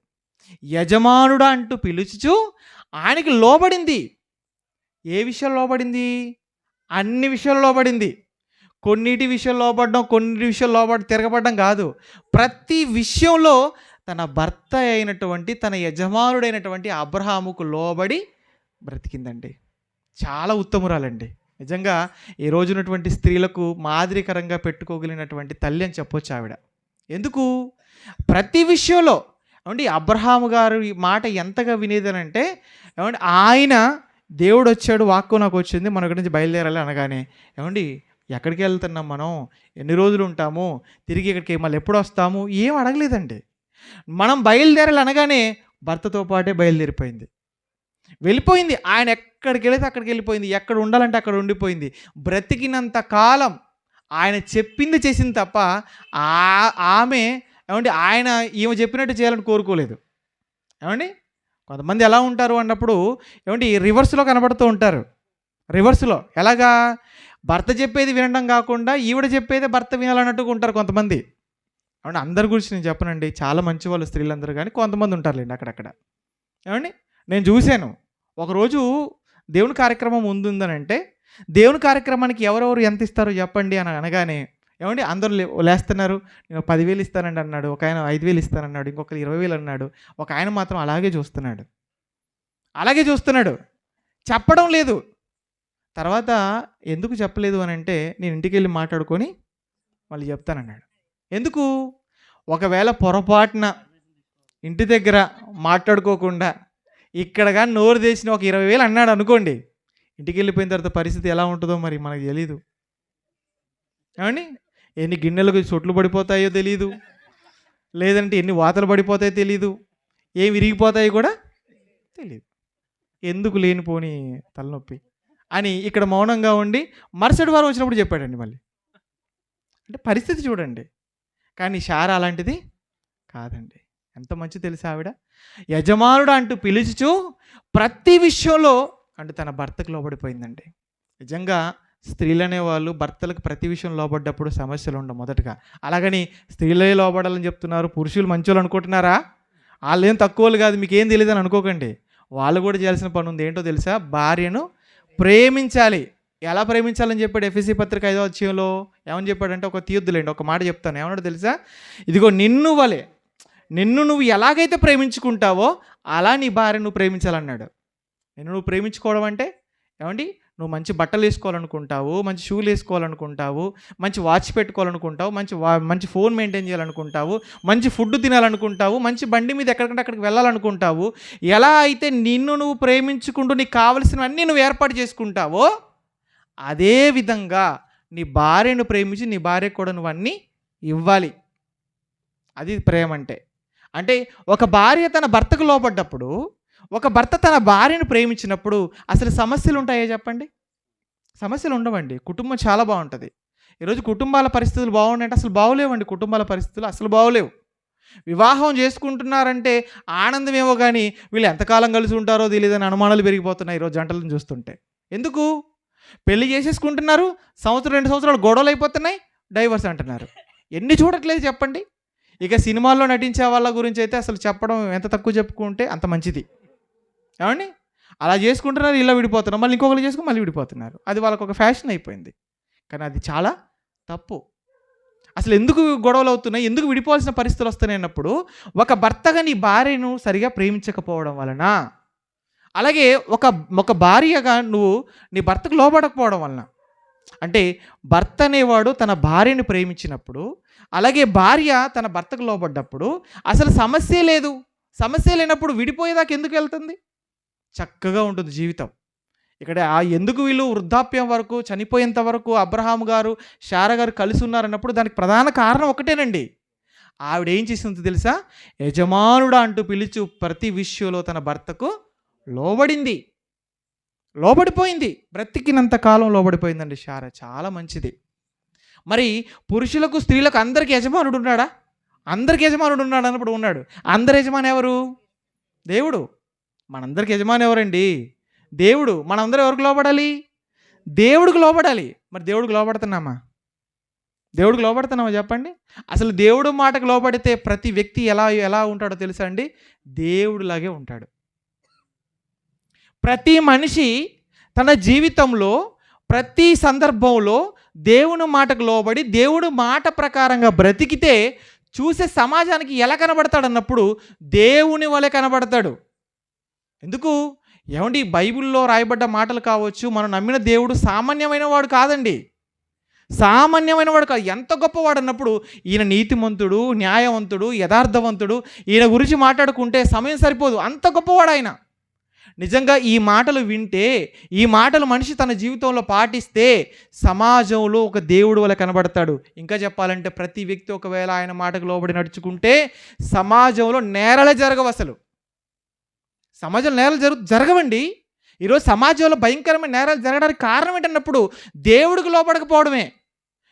యజమానుడా అంటూ పిలుచుచు ఆయనకి లోబడింది. ఏ విషయంలో లోబడింది? అన్ని విషయాల్లో లోబడింది. కొన్నిటి విషయంలో లోబడడం, కొన్ని విషయంలో తిరగబడడం కాదు. ప్రతి విషయంలో తన భర్త అయినటువంటి, తన యజమానుడైనటువంటి అబ్రహాముకు లోబడి బ్రతికిందండి. చాలా ఉత్తమురాలండి. నిజంగా ఈ రోజున్నటువంటి స్త్రీలకు మాదిరికరంగా పెట్టుకోగలిగినటువంటి తల్లి అని చెప్పొచ్చు ఆవిడ. ఎందుకు? ప్రతి విషయంలో ఏమండి అబ్రహాము గారు ఈ మాట ఎంతగా వినేదనంటే, ఏమండి ఆయన దేవుడు వచ్చాడు, వాక్కు నాకు వచ్చింది, మన ఇక్కడి నుంచి బయలుదేరాలి అనగానే, ఏమండి ఎక్కడికి వెళ్తున్నాం, మనం ఎన్ని రోజులు ఉంటాము, తిరిగి ఇక్కడికి మళ్ళీ ఎప్పుడు వస్తాము, ఏం అడగలేదండి. మనం బయలుదేరాలి అనగానే భర్తతో పాటే బయలుదేరిపోయింది, వెళ్ళిపోయింది. ఆయన ఎక్కడికి వెళితే అక్కడికి వెళ్ళిపోయింది, ఎక్కడ ఉండాలంటే అక్కడ ఉండిపోయింది. బ్రతికినంత కాలం ఆయన చెప్పింది చేసింది తప్ప ఆమె ఏమండి ఆయన ఈమె చెప్పినట్టు చేయాలని కోరుకోలేదు. ఏమండి కొంతమంది ఎలా ఉంటారు అన్నప్పుడు ఏమండి రివర్స్లో కనబడుతూ ఉంటారు. రివర్స్లో ఎలాగా? భర్త చెప్పేది వినడం కాకుండా ఈవిడ చెప్పేదే భర్త వినాలన్నట్టుగా ఉంటారు కొంతమంది. ఏమండి అందరి గురించి నేను చెప్పనండి, చాలా మంచి వాళ్ళు స్త్రీలందరూ, కానీ కొంతమంది ఉంటారులేండి అక్కడక్కడ. ఏమండి నేను చూశాను, ఒకరోజు దేవుని కార్యక్రమం ఉందంటే, దేవుని కార్యక్రమానికి ఎవరెవరు ఎంత ఇస్తారో చెప్పండి అని అనగానే ఏమండి అందరూ లేస్తున్నారు. నేను 10,000 ఇస్తానండి అన్నాడు, ఒక ఆయన 5,000 ఇస్తానన్నాడు, ఇంకొకరు 20,000 అన్నాడు. ఒక ఆయన మాత్రం అలాగే చూస్తున్నాడు, చెప్పడం లేదు. తర్వాత ఎందుకు చెప్పలేదు అని అంటే, నేను ఇంటికి వెళ్ళి మాట్లాడుకొని మళ్ళీ చెప్తానన్నాడు. ఎందుకు? ఒకవేళ పొరపాటున ఇంటి దగ్గర మాట్లాడుకోకుండా ఇక్కడ కానీ నోరు తెసిన ఒక 20,000 అన్నాడు అనుకోండి, ఇంటికి వెళ్ళిపోయిన తర్వాత పరిస్థితి ఎలా ఉంటుందో మరి మనకు తెలీదు. ఏమండి ఎన్ని గిన్నెలకు చొట్లు పడిపోతాయో తెలీదు, లేదంటే ఎన్ని వాతలు పడిపోతాయో తెలీదు, ఏమి విరిగిపోతాయో కూడా తెలీదు. ఎందుకు లేనిపోని తలనొప్పి అని ఇక్కడ మౌనంగా ఉండి మరుసటి వారం వచ్చినప్పుడు చెప్పాడండి మళ్ళీ. అంటే పరిస్థితి చూడండి. కానీ శారా అలాంటిది కాదండి. ఎంత మంచి తెలుసా ఆవిడ? యజమానుడు అంటూ పిలుచుచు ప్రతి విషయంలో అంటే తన భర్తకు లోబడిపోయిందండి. నిజంగా స్త్రీలు అనేవాళ్ళు భర్తలకు ప్రతి విషయం లోబడ్డప్పుడు సమస్యలు ఉండవు మొదటగా. అలాగని స్త్రీలే లోబడాలని చెప్తున్నారు, పురుషులు మంచోళ్ళు అనుకుంటున్నారా? వాళ్ళు ఏం తక్కువలు కాదు, మీకేం తెలియదు అని అనుకోకండి. వాళ్ళు కూడా చేయాల్సిన పని ఉంది. ఏంటో తెలుసా? భార్యను ప్రేమించాలి. ఎలా ప్రేమించాలని చెప్పాడు ఎఫెసీ పత్రిక 5వ అధ్యాయంలో? ఏమని చెప్పాడంటే, ఒక తీయొద్దులేండి, ఒక మాట చెప్తాను. ఏమన్నాడు తెలుసా? ఇదిగో నిన్ను నువ్వు ఎలాగైతే ప్రేమించుకుంటావో అలా నీ భార్య నువ్వు ప్రేమించాలన్నాడు. నిన్ను నువ్వు ప్రేమించుకోవడం అంటే ఏమండి, నువ్వు మంచి బట్టలు వేసుకోవాలనుకుంటావు, మంచి షూలు వేసుకోవాలనుకుంటావు, మంచి వాచ్ పెట్టుకోవాలనుకుంటావు, మంచి ఫోన్ మెయింటైన్ చేయాలనుకుంటావు, మంచి ఫుడ్ తినాలనుకుంటావు, మంచి బండి మీద ఎక్కడికంటే అక్కడికి వెళ్ళాలనుకుంటావు. ఎలా అయితే నిన్ను నువ్వు ప్రేమించుకుంటూ నీకు కావలసినవన్నీ నువ్వు ఏర్పాటు చేసుకుంటావో అదే విధంగా నీ భార్యను ప్రేమించి నీ భార్యకు కూడా నువ్వు అన్నీ ఇవ్వాలి. అది ప్రేమ అంటే ఒక భార్య తన భర్తకు లోపడ్డప్పుడు, ఒక భర్త తన భార్యను ప్రేమించినప్పుడు అసలు సమస్యలు ఉంటాయో చెప్పండి? సమస్యలు ఉండవండి. కుటుంబం చాలా బాగుంటుంది. ఈరోజు కుటుంబాల పరిస్థితులు బాగున్నాయంటే అసలు బాగోలేవండి. కుటుంబాల పరిస్థితులు అసలు బాగోలేవు. వివాహం చేసుకుంటున్నారంటే ఆనందమేమో కానీ వీళ్ళు ఎంతకాలం కలిసి ఉంటారో తెలియదని అనుమానాలు పెరిగిపోతున్నాయి ఈరోజు జంటలను చూస్తుంటే. ఎందుకు? పెళ్లి చేసేసుకుంటున్నారు, సంవత్సరం 2 సంవత్సరాలు గొడవలు అయిపోతున్నాయి, డైవర్స్ అంటున్నారు. ఎన్ని చూడట్లేదు చెప్పండి? ఇక సినిమాల్లో నటించే వాళ్ళ గురించి అయితే అసలు చెప్పడం ఎంత తక్కువ చెప్పుకుంటే అంత మంచిది. ఏమండి అలా చేసుకుంటున్నారు, ఇలా విడిపోతున్నారు, మళ్ళీ ఇంకొకరు చేసుకుని మళ్ళీ విడిపోతున్నారు. అది వాళ్ళకు ఒక ఫ్యాషన్ అయిపోయింది. కానీ అది చాలా తప్పు. అసలు ఎందుకు గొడవలు అవుతున్నాయి, ఎందుకు విడిపోవాల్సిన పరిస్థితులు వస్తున్నాయి అన్నప్పుడు ఒక భర్తగా నీ భార్యను సరిగా ప్రేమించకపోవడం వలన, అలాగే ఒక భార్యగా నువ్వు నీ భర్తకు లోబడకపోవడం వలన. అంటే భర్త అనేవాడు తన భార్యను ప్రేమించినప్పుడు, అలాగే భార్య తన భర్తకు లోబడ్డప్పుడు అసలు సమస్య లేదు. సమస్య లేనప్పుడు విడిపోయేదాకా ఎందుకు వెళ్తుంది? చక్కగా ఉంటుంది జీవితం. ఇక్కడ ఎందుకు వీళ్ళు వృద్ధాప్యం వరకు, చనిపోయేంత వరకు అబ్రహాము గారు శారా గారు కలిసి ఉన్నారన్నప్పుడు దానికి ప్రధాన కారణం ఒకటేనండి. ఆవిడ ఏం చేసిందో తెలుసా? యజమానుడా అంటూ పిలుచు ప్రతి విషయంలో తన భర్తకు లోబడిపోయింది. బ్రతికినంత కాలం లోబడిపోయిందండి శారా. చాలా మంచిది. మరి పురుషులకు స్త్రీలకు అందరికీ యజమానుడు ఉన్నాడా? అందరికి యజమానుడు ఉన్నాడు అన్నప్పుడు ఉన్నాడు. అందరి యజమాని ఎవరు? దేవుడు. మనందరికి యజమాని ఎవరండి? దేవుడు. మనందరూ ఎవరికి లోబడాలి? దేవుడికి లోబడాలి. మరి దేవుడికి లోబడుతున్నామా? చెప్పండి. అసలు దేవుడు మాటకు లోబడితే ప్రతి వ్యక్తి ఎలా ఉంటాడో తెలుసా అండి? దేవుడిలాగే ఉంటాడు. ప్రతి మనిషి తన జీవితంలో ప్రతి సందర్భంలో దేవుని మాటకు లోబడి దేవుడి మాట ప్రకారంగా బ్రతికితే చూసే సమాజానికి ఎలా కనబడతాడు అన్నప్పుడు దేవుని వలె కనబడతాడు. ఎందుకు? ఏమండి, బైబిల్లో రాయబడ్డ మాటలు కావచ్చు, మనం నమ్మిన దేవుడు సామాన్యమైన వాడు కాదండి. సామాన్యమైన వాడు కాదు. ఎంత గొప్పవాడు అన్నప్పుడు ఈయన నీతిమంతుడు, న్యాయవంతుడు, యథార్థవంతుడు, ఈయన గురించి మాట్లాడుకుంటే సమయం సరిపోదు. అంత గొప్పవాడు ఆయన. నిజంగా ఈ మాటలు వింటే, ఈ మాటలు మనిషి తన జీవితంలో పాటిస్తే సమాజంలో ఒక దేవుడు వల్ల కనబడతాడు. ఇంకా చెప్పాలంటే ప్రతి వ్యక్తి ఒకవేళ ఆయన మాటకు లోబడి నడుచుకుంటే సమాజంలో నేరాలే జరగవు. అసలు సమాజంలో నేరాలు జరగవండి. ఈరోజు సమాజంలో భయంకరమైన నేరాలు జరగడానికి కారణం ఏంటన్నప్పుడు దేవుడికి లోబడకపోవడమే.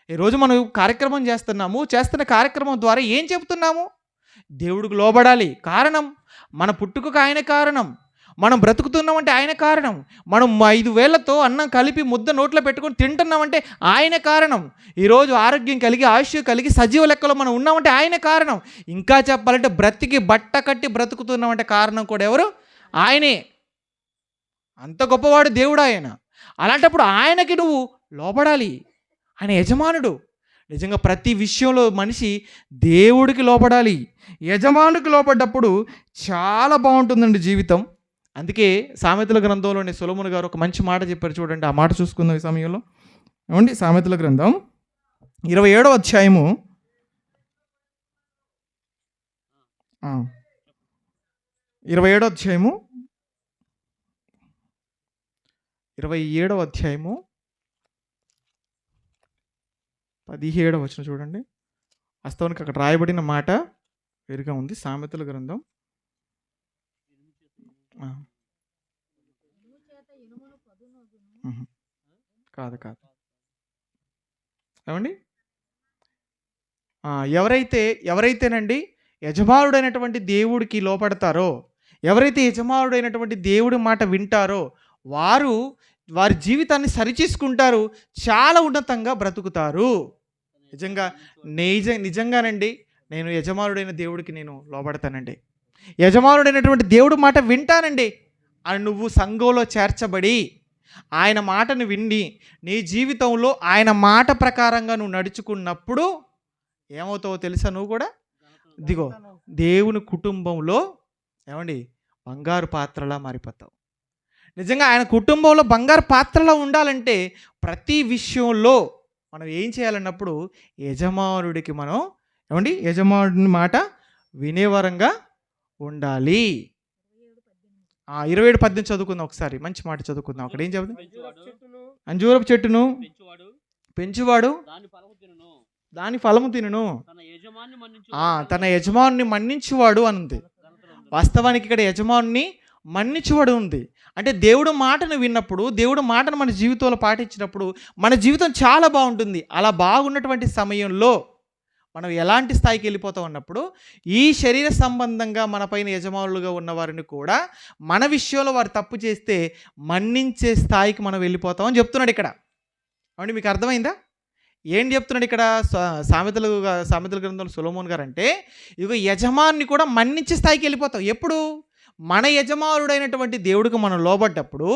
ఈరోజు మనం కార్యక్రమం చేస్తున్న కార్యక్రమం ద్వారా ఏం చెబుతున్నాము? దేవుడికి లోబడాలి. కారణం మన పుట్టుకకు ఆయన కారణం, మనం బ్రతుకుతున్నామంటే ఆయన కారణం, మనం 5 వేళ్లతో అన్నం కలిపి ముద్ద నోట్లో పెట్టుకొని తింటున్నామంటే ఆయన కారణం, ఈరోజు ఆరోగ్యం కలిగి ఆయుష్ కలిగి సజీవ లెక్కలో మనం ఉన్నామంటే ఆయన కారణం. ఇంకా చెప్పాలంటే బ్రతికి బట్ట కట్టి బ్రతుకుతున్నామంటే కారణం కూడా ఎవరు? ఆయనే. అంత గొప్పవాడు దేవుడు ఆయన. అలాంటప్పుడు ఆయనకి నువ్వు లోబడాలి. ఆయన యజమానుడు. నిజంగా ప్రతి విషయంలో మనిషి దేవుడికి లోబడాలి. యజమానుడికి లోబడ్డప్పుడు చాలా బాగుంటుందండి జీవితం. అందుకే సామెతల గ్రంథంలోని సొలొమోను గారు ఒక మంచి మాట చెప్పారు. చూడండి, ఆ మాట చూసుకుందాం ఈ సమయంలో. ఏమండి, సామెతల గ్రంథం 27వ అధ్యాయము 27వ అధ్యాయము 27వ అధ్యాయము 17వ వచనం చూడండి. వాస్తవానికి అక్కడ రాయబడిన మాట వేరుగా ఉంది. సామెతల గ్రంథం కాదు ఏమండి, ఎవరైతేనండి యజమానుడైనటువంటి దేవుడికి లోపడతారో, ఎవరైతే యజమానుడైనటువంటి దేవుడి మాట వింటారో వారి జీవితాన్ని సరిచేసుకుంటారు, చాలా ఉన్నతంగా బ్రతుకుతారు. నిజంగానండి నేను యజమానుడైన దేవుడికి నేను లోబడతానండి. యజమానుడైనటువంటి దేవుడి మాట వింటానండి అని నువ్వు సంఘంలో చేర్చబడి ఆయన మాటను విని నీ జీవితంలో ఆయన మాట ప్రకారంగా నువ్వు నడుచుకున్నప్పుడు ఏమవుతావో తెలుసా? నువ్వు కూడా దిగో దేవుని కుటుంబంలో ఏమండి బంగారు పాత్రలా మారిపోతావు. నిజంగా ఆయన కుటుంబంలో బంగారు పాత్రలా ఉండాలంటే ప్రతి విషయంలో మనం ఏం చేయాలన్నప్పుడు యజమానుడికి మనం ఏమండి యజమానుడి మాట వినేవరంగా ఉండాలి. 27:18 చదువుకుందాం ఒకసారి. మంచి మాట చదువుకుందాం. అక్కడ ఏం చెబుతుంది? అంజూరపు చెట్టును పెంచువాడు దాని ఫలము తినును, తన యజమానుని మన్నించువాడు అనుంది. వాస్తవానికి ఇక్కడ యజమానుని మన్నించువాడు ఉంది. అంటే దేవుడు మాటను విన్నప్పుడు, దేవుడు మాటను మన జీవితంలో పాటించినప్పుడు మన జీవితం చాలా బాగుంటుంది. అలా బాగున్నటువంటి సమయంలో మనం ఎలాంటి స్థాయికి వెళ్ళిపోతాం అన్నప్పుడు ఈ శరీర సంబంధంగా మన పైన యజమానులుగా ఉన్నవారిని కూడా మన విషయంలో వారు తప్పు చేస్తే మన్నించే స్థాయికి మనం వెళ్ళిపోతామని చెప్తున్నాడు ఇక్కడ. అవును, మీకు అర్థమైందా? ఏం చెప్తున్నాడు ఇక్కడ? సామెతల గ్రంథంలో సొలొమోను గారు అంటే ఇక యజమాని కూడా మన్నించే స్థాయికి వెళ్ళిపోతాం. ఎప్పుడు? మన యజమానుడైనటువంటి దేవుడికి మనం లోబడ్డప్పుడు,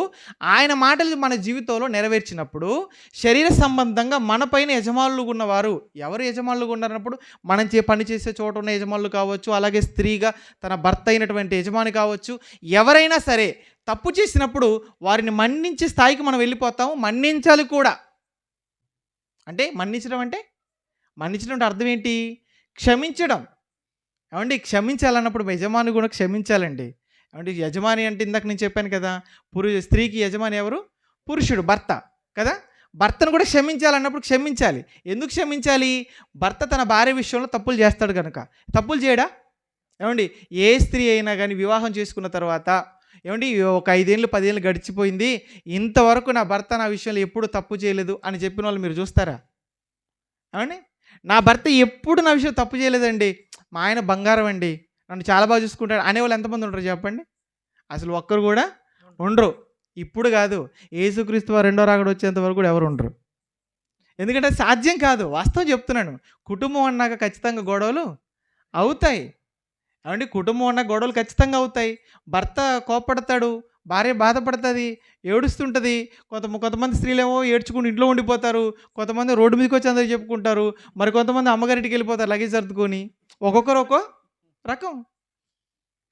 ఆయన మాటలు మన జీవితంలో నెరవేర్చినప్పుడు, శరీర సంబంధంగా మన పైన యజమానులు ఉన్నవారు ఎవరు యజమానులుగా ఉన్నారన్నప్పుడు మనం పని చేసే చోట ఉన్న యజమానులు కావచ్చు, అలాగే స్త్రీగా తన భర్త అయినటువంటి యజమాని కావచ్చు, ఎవరైనా సరే తప్పు చేసినప్పుడు వారిని మన్నించే స్థాయికి మనం వెళ్ళిపోతాము. మన్నించాలి కూడా. అంటే మన్నించడం అంటే అర్థం ఏంటి? క్షమించడం. ఏమండి, క్షమించాలన్నప్పుడు యజమాని కూడా క్షమించాలండి. అంటే యజమాని అంటే ఇందాక నేను చెప్పాను కదా, స్త్రీకి యజమాని ఎవరు? పురుషుడు, భర్త కదా. భర్తను కూడా క్షమించాలన్నప్పుడు క్షమించాలి. ఎందుకు క్షమించాలి? భర్త తన భార్య విషయంలో తప్పులు చేస్తాడు కనుక. తప్పులు చేయడా? ఏమండి, ఏ స్త్రీ అయినా కానీ వివాహం చేసుకున్న తర్వాత ఏమండి ఒక 5 ఏళ్ళు 10 ఏళ్ళు గడిచిపోయింది, ఇంతవరకు నా భర్త నా విషయంలో ఎప్పుడు తప్పు చేయలేదు అని చెప్పిన వాళ్ళు మీరు చూస్తారా? ఏమండి, నా భర్త ఎప్పుడు నా విషయం తప్పు చేయలేదండి, మా ఆయన బంగారం అండి, నన్ను చాలా బాగా చూసుకుంటాడు అనేవాళ్ళు ఎంతమంది ఉంటారు చెప్పండి? అసలు ఒక్కరు కూడా ఉండరు. ఇప్పుడు కాదు, యేసుక్రీస్తు వారు రెండో రాకడ వచ్చేంత వరకు కూడా ఎవరు ఉండరు. ఎందుకంటే సాధ్యం కాదు. వాస్తవం చెప్తున్నాను. కుటుంబం అన్నాక ఖచ్చితంగా గొడవలు అవుతాయి. ఏమండి, కుటుంబం అన్న గొడవలు ఖచ్చితంగా అవుతాయి. భర్త కోపడతాడు, భార్య బాధపడుతుంది, ఏడుస్తుంటుంది. కొంతమంది స్త్రీలేమో ఏడ్చుకుని ఇంట్లో ఉండిపోతారు. కొంతమంది రోడ్డు మీదకి వచ్చి అందరూ చెప్పుకుంటారు. మరి కొంతమంది అమ్మగారింటికి వెళ్ళిపోతారు లగేజ్ సర్దుకొని. ఒక్కొక్కరు ఒక్కో రకం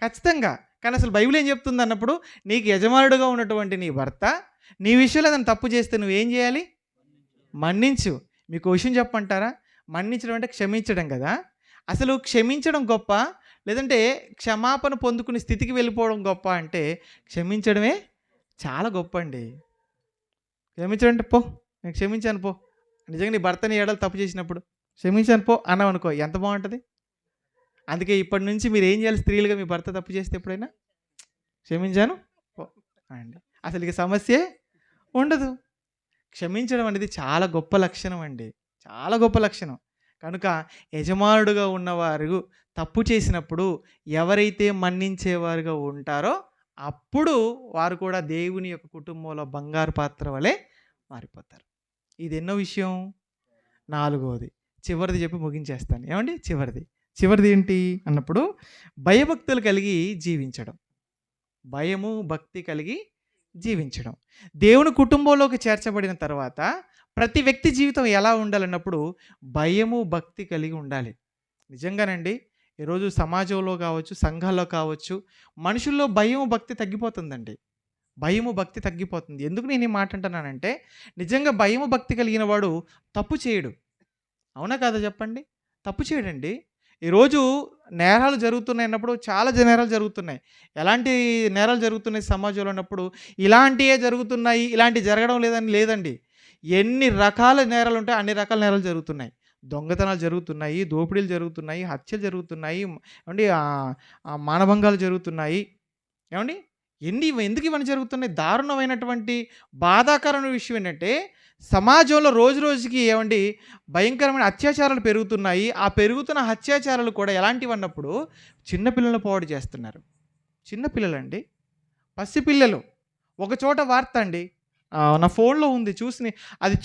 ఖచ్చితంగా. కానీ అసలు బైబిల్ ఏం చెప్తుంది అన్నప్పుడు, నీకు యజమానుడుగా ఉన్నటువంటి నీ భర్త నీ విషయంలో ఏదైనా తప్పు చేస్తే నువ్వేం చేయాలి? మన్నించు. మీకు విషయం చెప్పమంటారా? మన్నించడం అంటే క్షమించడం కదా. అసలు క్షమించడం గొప్ప, లేదంటే క్షమాపణ పొందుకునే స్థితికి వెళ్ళిపోవడం గొప్ప అంటే క్షమించడమే చాలా గొప్ప అండి. క్షమించడం అంటే పో, నేను క్షమించాను పో. నిజంగా నీ భర్త నీ ఏడలు తప్పు చేసినప్పుడు క్షమించాను పో అన్నావు అనుకో, ఎంత బాగుంటుంది. అందుకే ఇప్పటి నుంచి మీరు ఏం చేయాలి? స్త్రీలుగా మీ భర్త తప్పు చేస్తే ఎప్పుడైనా క్షమించాను పో అండి. అసలు ఇక సమస్యే ఉండదు. క్షమించడం అనేది చాలా గొప్ప లక్షణం అండి, చాలా గొప్ప లక్షణం. కనుక యజమానుడుగా ఉన్నవారు తప్పు చేసినప్పుడు ఎవరైతే మన్నించేవారుగా ఉంటారో అప్పుడు వారు కూడా దేవుని యొక్క కుటుంబంలో బంగారు పాత్ర వలె మారిపోతారు. ఇది ఎన్నో విషయం? 4వది, చివరిది చెప్పి ముగించేస్తాను. ఏమండి? చివరిది ఏంటి అన్నప్పుడు, భయభక్తులు కలిగి జీవించడం. భయము భక్తి కలిగి జీవించడం. దేవుని కుటుంబంలోకి చేర్చబడిన తర్వాత ప్రతి వ్యక్తి జీవితం ఎలా ఉండాలన్నప్పుడు భయము భక్తి కలిగి ఉండాలి. నిజంగానండి, ఈరోజు సమాజంలో కావచ్చు, సంఘాల్లో కావచ్చు, మనుషుల్లో భయము భక్తి తగ్గిపోతుందండి. భయము భక్తి తగ్గిపోతుంది. ఎందుకు నేను ఈ మాట అంటున్నానంటే, నిజంగా భయము భక్తి కలిగిన వాడు తప్పు చేయడు. అవునా కాదా చెప్పండి? తప్పు చేయడండి. ఈరోజు నేరాలు జరుగుతున్నాయి అన్నప్పుడు చాలా నేరాలు జరుగుతున్నాయి. ఎలాంటి నేరాలు జరుగుతున్నాయి సమాజంలో అన్నప్పుడు, ఇలాంటివే జరుగుతున్నాయి, ఇలాంటివి జరగడం లేదండి. ఎన్ని రకాల నేరాలు ఉంటాయి అన్ని రకాల నేరాలు జరుగుతున్నాయి. దొంగతనాలు జరుగుతున్నాయి, దోపిడీలు జరుగుతున్నాయి, హత్యలు జరుగుతున్నాయి, ఏమండి మానభంగాలు జరుగుతున్నాయి. ఏమండి ఎందుకు ఇవన్నీ జరుగుతున్నాయి? దారుణమైనటువంటి బాధాకరమైన విషయం ఏంటంటే, సమాజంలో రోజు రోజుకి ఏమండి భయంకరమైన అత్యాచారాలు పెరుగుతున్నాయి. ఆ పెరుగుతున్న అత్యాచారాలు కూడా ఎలాంటివి అన్నప్పుడు చిన్నపిల్లలను పాడు చేస్తున్నారు. చిన్నపిల్లలండి, పసిపిల్లలు. ఒక చోట వార్త అండి, నా ఫోన్లో ఉంది, అది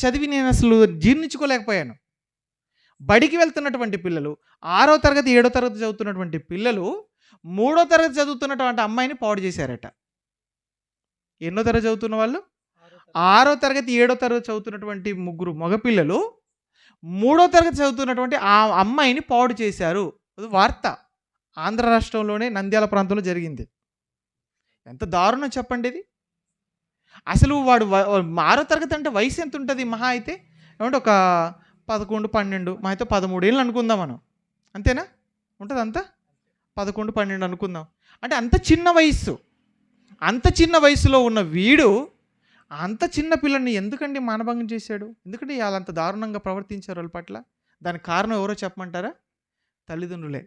చదివి నేను అసలు జీర్ణించుకోలేకపోయాను. బడికి వెళ్తున్నటువంటి పిల్లలు, 6వ తరగతి 7వ తరగతి చదువుతున్నటువంటి పిల్లలు 3వ తరగతి చదువుతున్నటువంటి అమ్మాయిని పాడు చేశారట. ఎన్నో తరగతి చదువుతున్న వాళ్ళు? 6వ తరగతి 7వ తరగతి చదువుతున్నటువంటి ముగ్గురు మగపిల్లలు 3వ తరగతి చదువుతున్నటువంటి ఆ అమ్మాయిని పాడు చేశారు. అది వార్త. ఆంధ్ర రాష్ట్రంలోనే నంద్యాల ప్రాంతంలో జరిగింది. ఎంత దారుణం చెప్పండి ఇది. అసలు వాడు 6వ తరగతి అంటే వయసు ఎంత ఉంటుంది? మహా అయితే ఏమంటే ఒక 11, 12, మా అయితే 13 ఏళ్ళు అనుకుందాం మనం. అంతేనా? ఉంటుంది అంతా 11, 12 అనుకుందాం. అంటే అంత చిన్న వయసులో ఉన్న వీడు అంత చిన్న పిల్లల్ని ఎందుకండి మానభంగం చేశాడు? ఎందుకంటే వాళ్ళంత దారుణంగా ప్రవర్తించారు వాళ్ళ పట్ల. దానికి కారణం ఎవరో చెప్పమంటారా? తల్లిదండ్రులే.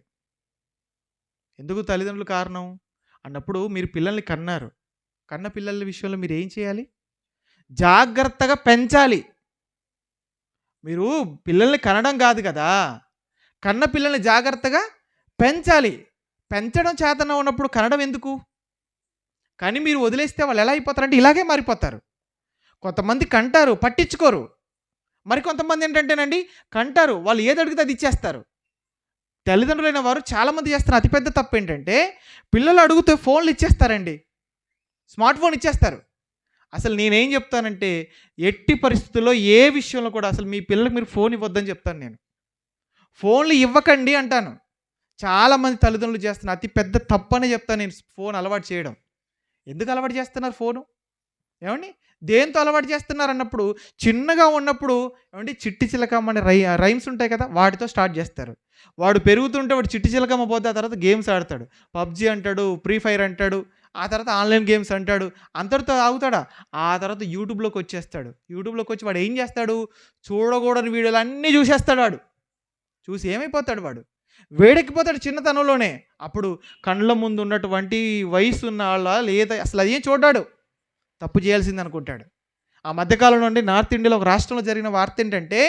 ఎందుకు తల్లిదండ్రులు కారణం అన్నప్పుడు, మీరు పిల్లల్ని కన్నారు. కన్న పిల్లల విషయంలో మీరు ఏం చేయాలి? జాగ్రత్తగా పెంచాలి. మీరు పిల్లల్ని కనడం కాదు కదా, కన్న పిల్లల్ని జాగ్రత్తగా పెంచాలి. పెంచడం చేతన ఉన్నప్పుడు కనడం ఎందుకు? కానీ మీరు వదిలేస్తే వాళ్ళు ఎలా అయిపోతారంటే ఇలాగే మారిపోతారు. కొంతమంది కంటారు, పట్టించుకోరు. మరికొంతమంది ఏంటంటేనండి, కంటారు, వాళ్ళు ఏది అడిగితే అది ఇచ్చేస్తారు. తల్లిదండ్రులైన వారు చాలామంది చేస్తున్న అతిపెద్ద తప్పు ఏంటంటే, పిల్లలు అడిగితే ఫోన్లు ఇచ్చేస్తారండి, స్మార్ట్ ఫోన్ ఇచ్చేస్తారు. అసలు నేనేం చెప్తానంటే, ఎట్టి పరిస్థితుల్లో ఏ విషయంలో కూడా అసలు మీ పిల్లలకు మీరు ఫోన్ ఇవ్వద్దని చెప్తాను నేను. ఫోన్లు ఇవ్వకండి అంటాను. చాలామంది తల్లిదండ్రులు చేస్తున్న అతి పెద్ద తప్పు అనే చెప్తాను నేను, ఫోన్ అలవాటు చేయడం. ఎందుకు అలవాటు చేస్తున్నారు ఫోను? ఏమండి దేంతో అలవాటు చేస్తున్నారు అన్నప్పుడు, చిన్నగా ఉన్నప్పుడు ఏమండి చిట్టి చిలకమ్మ అనే రైమ్స్ ఉంటాయి కదా, వాటితో స్టార్ట్ చేస్తారు. వాడు పెరుగుతుంటే వాడు చిట్టి చిలకమ్మ పోతే ఆ తర్వాత గేమ్స్ ఆడతాడు, పబ్జీ అంటాడు, ఫ్రీ ఫైర్ అంటాడు, ఆ తర్వాత ఆన్లైన్ గేమ్స్ అంటాడు. అంతటితో ఆగుతాడా? ఆ తర్వాత యూట్యూబ్లోకి వచ్చేస్తాడు. యూట్యూబ్లోకి వచ్చి వాడు ఏం చేస్తాడు? చూడకూడని వీడియోలు అన్నీ చూసేస్తాడు. వాడు చూసి ఏమైపోతాడు? వాడు వేడెక్కిపోతాడు చిన్నతనంలోనే. అప్పుడు కళ్ళ ముందు ఉన్నటువంటి వయసు ఉన్న వాళ్ళ లేదా అసలు అదేం చూడ్డాడు, తప్పు చేయాల్సింది అనుకుంటాడు. ఆ మధ్యకాలంలో నుండి నార్త్ ఇండియాలో ఒక రాష్ట్రంలో జరిగిన వార్త ఏంటంటే,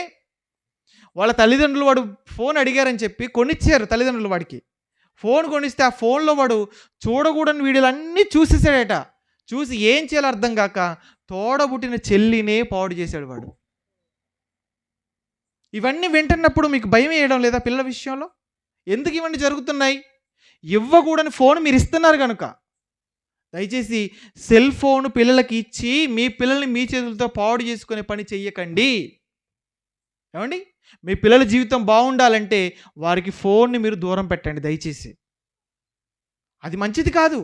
వాళ్ళ తల్లిదండ్రులు వాడు ఫోన్ అడిగారని చెప్పి కొనిచ్చారు తల్లిదండ్రులు వాడికి. ఫోన్ కొనిస్తే ఆ ఫోన్లో వాడు చూడకూడని వీడియోలు అన్నీ చూసేసాడట. చూసి ఏం చేయాలో అర్థం కాక తోడబుట్టిన చెల్లినే పాడు చేశాడు వాడు. ఇవన్నీ వింటున్నప్పుడు మీకు భయం వేయడం లేదా పిల్లల విషయంలో? ఎందుకు ఇవన్నీ జరుగుతున్నాయి? ఇవ్వకూడని ఫోన్ మీరు ఇస్తున్నారు కనుక. దయచేసి సెల్ ఫోన్ పిల్లలకి ఇచ్చి మీ పిల్లల్ని మీ చేతులతో పాడు చేసుకునే పని చెయ్యకండి. ఏమండి, మీ పిల్లల జీవితం బాగుండాలంటే వారికి ఫోన్ని మీరు దూరం పెట్టండి దయచేసి. అది మంచిది కాదు,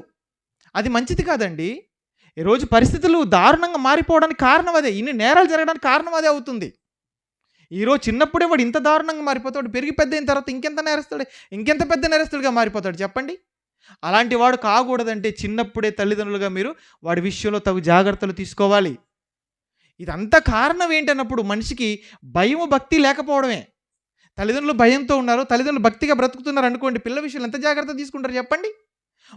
అది మంచిది కాదండి. ఈరోజు పరిస్థితులు దారుణంగా మారిపోవడానికి కారణం అదే. ఇన్ని నేరాలు జరగడానికి కారణం అదే అవుతుంది. ఈరోజు చిన్నప్పుడే వాడు ఇంత దారుణంగా మారిపోతాడు, పెరిగి పెద్ద అయిన తర్వాత ఇంకెంత పెద్ద నేరస్తుడిగా మారిపోతాడు చెప్పండి. అలాంటి వాడు కాకూడదంటే చిన్నప్పుడే తల్లిదండ్రులుగా మీరు వాడి విషయంలో తగు జాగ్రత్తలు తీసుకోవాలి. ఇదంతా కారణం ఏంటన్నప్పుడు మనిషికి భయము భక్తి లేకపోవడమే. తల్లిదండ్రులు భయంతో ఉన్నారు, తల్లిదండ్రులు భక్తిగా బ్రతుకుతున్నారు అనుకోండి, పిల్లల విషయంలో ఎంత జాగ్రత్త తీసుకుంటారు చెప్పండి.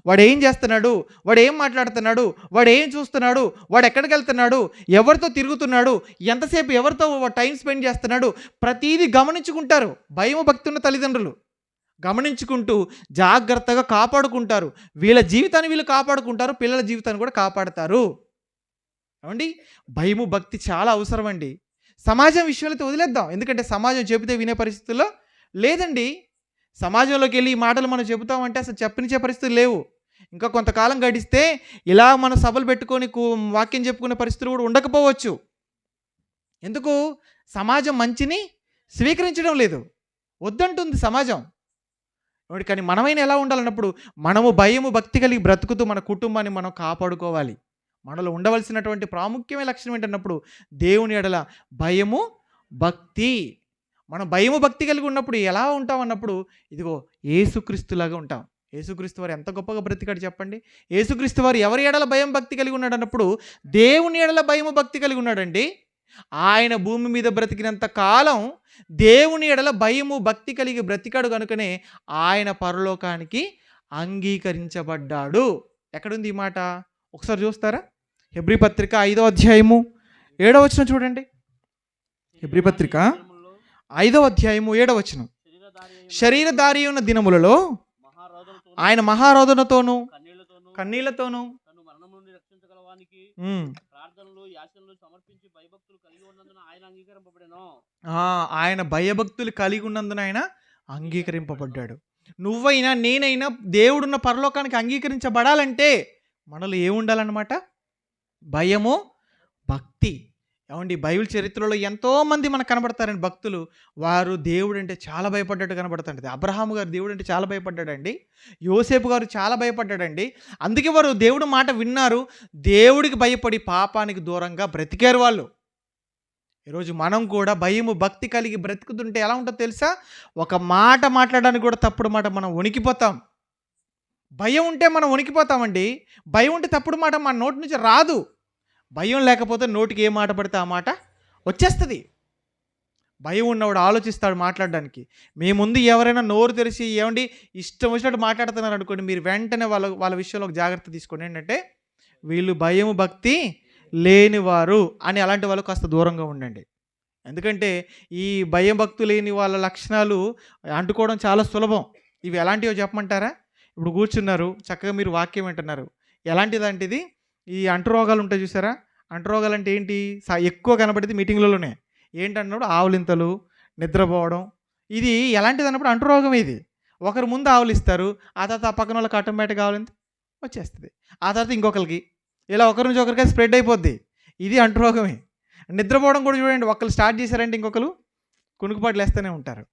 వాడు ఏం చేస్తున్నాడు, వాడు ఏం మాట్లాడుతున్నాడు, వాడు ఏం చూస్తున్నాడు, వాడు ఎక్కడికి వెళ్తున్నాడు, ఎవరితో తిరుగుతున్నాడు, ఎంతసేపు ఎవరితో టైం స్పెండ్ చేస్తున్నాడు, ప్రతీదీ గమనించుకుంటారు. భయము భక్తి ఉన్న తల్లిదండ్రులు గమనించుకుంటూ జాగ్రత్తగా కాపాడుకుంటారు. వీళ్ళ జీవితాన్ని వీళ్ళు కాపాడుకుంటారు, పిల్లల జీవితాన్ని కూడా కాపాడుతారు. ఏమండి, భయము భక్తి చాలా అవసరం అండి. సమాజం విషయంలో అయితే వదిలేద్దాం, ఎందుకంటే సమాజం చెబితే వినే పరిస్థితుల్లో లేదండి. సమాజంలోకి వెళ్ళి ఈ మాటలు మనం చెబుతామంటే అసలు చెప్పనిచ్చే పరిస్థితులు లేవు. ఇంకా కొంతకాలం గడిస్తే ఇలా మన సభలు పెట్టుకొని వాక్యం చెప్పుకునే పరిస్థితులు కూడా ఉండకపోవచ్చు. ఎందుకు? సమాజం మంచిని స్వీకరించడం లేదు, వద్దంటుంది సమాజం. కానీ మనమైనా ఎలా ఉండాలన్నప్పుడు మనము భయము భక్తి కలిగి బ్రతుకుతూ మన కుటుంబాన్ని మనం కాపాడుకోవాలి. మనలో ఉండవలసినటువంటి ప్రాముఖ్యమైన లక్షణం ఏంటన్నప్పుడు దేవుని ఎడల భయము భక్తి. మనం భయము భక్తి కలిగి ఉన్నప్పుడు ఎలా ఉంటాం అన్నప్పుడు ఇదిగో యేసుక్రీస్తులాగా ఉంటాం. యేసుక్రీస్తు వారు ఎంత గొప్పగా బ్రతికాడు చెప్పండి. యేసుక్రీస్తు వారు ఎవరి ఎడల భయం భక్తి కలిగి ఉన్నాడు అన్నప్పుడు దేవుని ఎడల భయము భక్తి కలిగి ఉన్నాడండి. ఆయన భూమి మీద బ్రతికినంత కాలం దేవుని ఎడల భయము భక్తి కలిగి బ్రతికాడు కనుకనే ఆయన పరలోకానికి అంగీకరించబడ్డాడు. ఎక్కడుంది ఈ మాట? ఒకసారి చూస్తారా? హెబ్రీ పత్రిక 5వ అధ్యాయము 7వ వచనం చూడండి. హెబ్రీ పత్రిక 5వ అధ్యాయము 7వ వచనం. శరీరధారి ఉన్న దినములలో ఆయన మహారోదనతోనూ కన్నీళ్లతోనూ ఆయన భయభక్తులు కలిగి ఉన్నందున ఆయన అంగీకరింపబడ్డాడు. నువ్వైనా నేనైనా దేవుడున్న పరలోకానికి అంగీకరించబడాలంటే మనలో ఏముండాలన్నమాట? భయము భక్తి. ఏమండి, బైబిల్ చరిత్రలో ఎంతోమంది మనకు కనబడతారండి భక్తులు. వారు దేవుడు అంటే చాలా భయపడ్డట్టు కనబడుతుంది. అబ్రహాము గారు దేవుడు అంటే చాలా భయపడ్డాడండి. యోసేపు గారు చాలా భయపడ్డాడండి. అందుకే వారు దేవుడు మాట విన్నారు, దేవుడికి భయపడి పాపానికి దూరంగా బ్రతికారు వాళ్ళు. ఈరోజు మనం కూడా భయము భక్తి కలిగి బ్రతుకుతుంటే ఎలా ఉంటుందో తెలుసా? ఒక మాట మాట్లాడడానికి కూడా తప్పుడు మాట మనం వణికిపోతాం. భయం ఉంటే మనం వణికిపోతామండి. భయం ఉంటే తప్పుడు మాట మన నోటి నుంచి రాదు. భయం లేకపోతే నోటికి ఏ మాట పడితే ఆ మాట వచ్చేస్తుంది. భయం ఉన్నవాడు ఆలోచిస్తాడు మాట్లాడడానికి. మీ ముందు ఎవరైనా నోరు తెరిచి ఏమండి ఇష్టం వచ్చినట్టు మాట్లాడుతున్నారు అనుకోండి, మీరు వెంటనే వాళ్ళ విషయంలో ఒక జాగ్రత్త తీసుకోండి. ఏంటంటే వీళ్ళు భయము భక్తి లేనివారు అని. అలాంటి వాళ్ళు కాస్త దూరంగా ఉండండి. ఎందుకంటే ఈ భయం భక్తు లేని వాళ్ళ లక్షణాలు అంటుకోవడం చాలా సులభం. ఇవి ఎలాంటివో చెప్పమంటారా? ఇప్పుడు కూర్చున్నారు, చక్కగా మీరు వాక్యం వింటున్నారు. ఎలాంటిదంటే ఈ అంటురోగాలు ఉంటాయి చూసారా? అంటురోగాలు అంటే ఏంటి? ఎక్కువ కనబడేది మీటింగ్లలోనే. ఏంటన్నప్పుడు ఆవులింతలు, నిద్రపోవడం. ఇది ఎలాంటిది అన్నప్పుడు అంటురోగం. ఇది ఒకరి ముందు ఆవులిస్తారు, ఆ తర్వాత ఆ పక్కన వాళ్ళకి ఆటోమేటిక్గా ఆవులింత వచ్చేస్తుంది. ఆ తర్వాత ఇంకొకరికి, ఇలా ఒకరి నుంచి ఒకరికి స్ప్రెడ్ అయిపోద్ది. ఇది అంటురోగమే. నిద్రపోవడం కూడా చూడండి, ఒకరు స్టార్ట్ చేశారంటే ఇంకొకరు కునుకుపాట్లు వేస్తూనే ఉంటారు.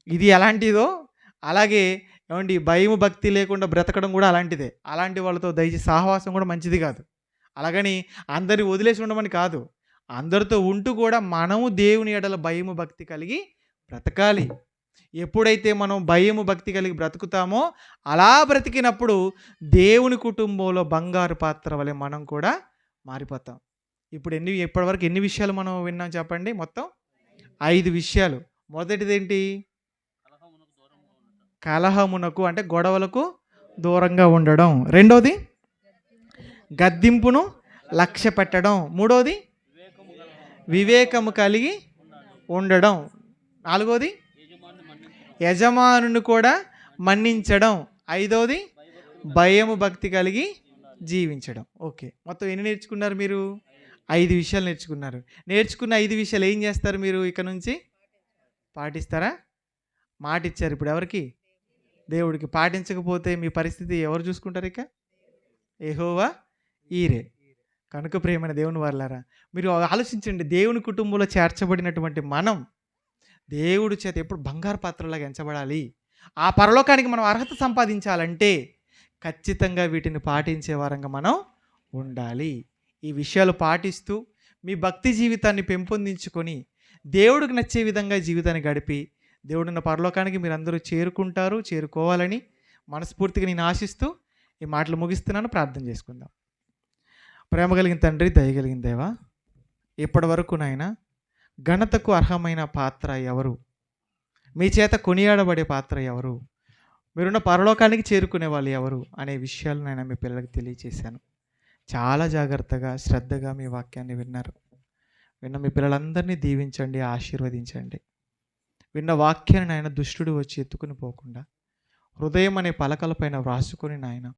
ఇది ఎలాంటిదో అలాగే ఏమండి భయము భక్తి లేకుండా బ్రతకడం కూడా అలాంటిదే. అలాంటి వాళ్ళతో దయచేసి సహవాసం కూడా మంచిది కాదు. అలాగని అందరిని వదిలేసి ఉండమని కాదు, అందరితో ఉంటూ కూడా మనము దేవుని ఎడల భయము భక్తి కలిగి బ్రతకాలి. ఎప్పుడైతే మనం భయము భక్తి కలిగి బ్రతుకుతామో అలా బ్రతికినప్పుడు దేవుని కుటుంబంలో బంగారు పాత్ర వలె మనం కూడా మారిపోతాం. ఇప్పుడు ఇప్పటివరకు ఎన్ని విషయాలు మనం విన్నాం చెప్పండి? మొత్తం 5 విషయాలు. మొదటిది ఏంటి? కలహమునకు అంటే గొడవలకు దూరంగా ఉండడం. రెండోది గద్దింపును లక్ష్య పెట్టడం. మూడోది వివేకము కలిగి ఉండడం. నాలుగోది యజమానుని కూడా మన్నించడం. ఐదోది భయము భక్తి కలిగి జీవించడం. ఓకే, మొత్తం ఎన్ని నేర్చుకున్నారు మీరు? 5 విషయాలు నేర్చుకున్నారు. నేర్చుకున్న 5 విషయాలు ఏం చేస్తారు మీరు? ఇక నుంచి పాటిస్తారా? మాట ఇచ్చారు ఇప్పుడు ఎవరికి? దేవుడికి. పాటించకపోతే మీ పరిస్థితి ఎవరు చూసుకుంటారు? ఇక యెహోవా ఈరే. కనుక ప్రియమైన దేవుని వారలారా, మీరు ఆలోచించండి, దేవుని కుటుంబంలో చేర్చబడినటువంటి మనం దేవుడి చేత ఎప్పుడు బంగారు పాత్రలాగా ఎంచబడాలి. ఆ పరలోకానికి మనం అర్హత సంపాదించాలంటే ఖచ్చితంగా వీటిని పాటించే వారంగా మనం ఉండాలి. ఈ విషయాలు పాటిస్తూ మీ భక్తి జీవితాన్ని పెంపొందించుకొని దేవుడికి నచ్చే విధంగా జీవితాన్ని గడిపి దేవుడున్న పరలోకానికి మీరందరూ చేరుకుంటారు, చేరుకోవాలని మనస్ఫూర్తిగా నేను ఆశిస్తూ ఈ మాటలు ముగిస్తున్నాను. ప్రార్థన చేసుకుందాం. ప్రేమ కలిగిన తండ్రి, దయగలిగిన దేవా, ఇప్పటి వరకు నాయన ఘనతకు అర్హమైన పాత్ర ఎవరు, మీ చేత కొనియాడబడే పాత్ర ఎవరు, మీరున్న పరలోకానికి చేరుకునే వాళ్ళు ఎవరు అనే విషయాలు నేను మీ పిల్లలకు తెలియచేశాను. చాలా జాగ్రత్తగా శ్రద్ధగా మీ వాక్యాన్ని విన్నారు. విన్న మీ పిల్లలందరినీ దీవించండి, ఆశీర్వదించండి. విన్న వాక్యాన్ని నాయన దుష్టుడు వచ్చి ఎత్తుకుని పోకుండా హృదయం అనే పలకలపైన వ్రాసుకొని నాయన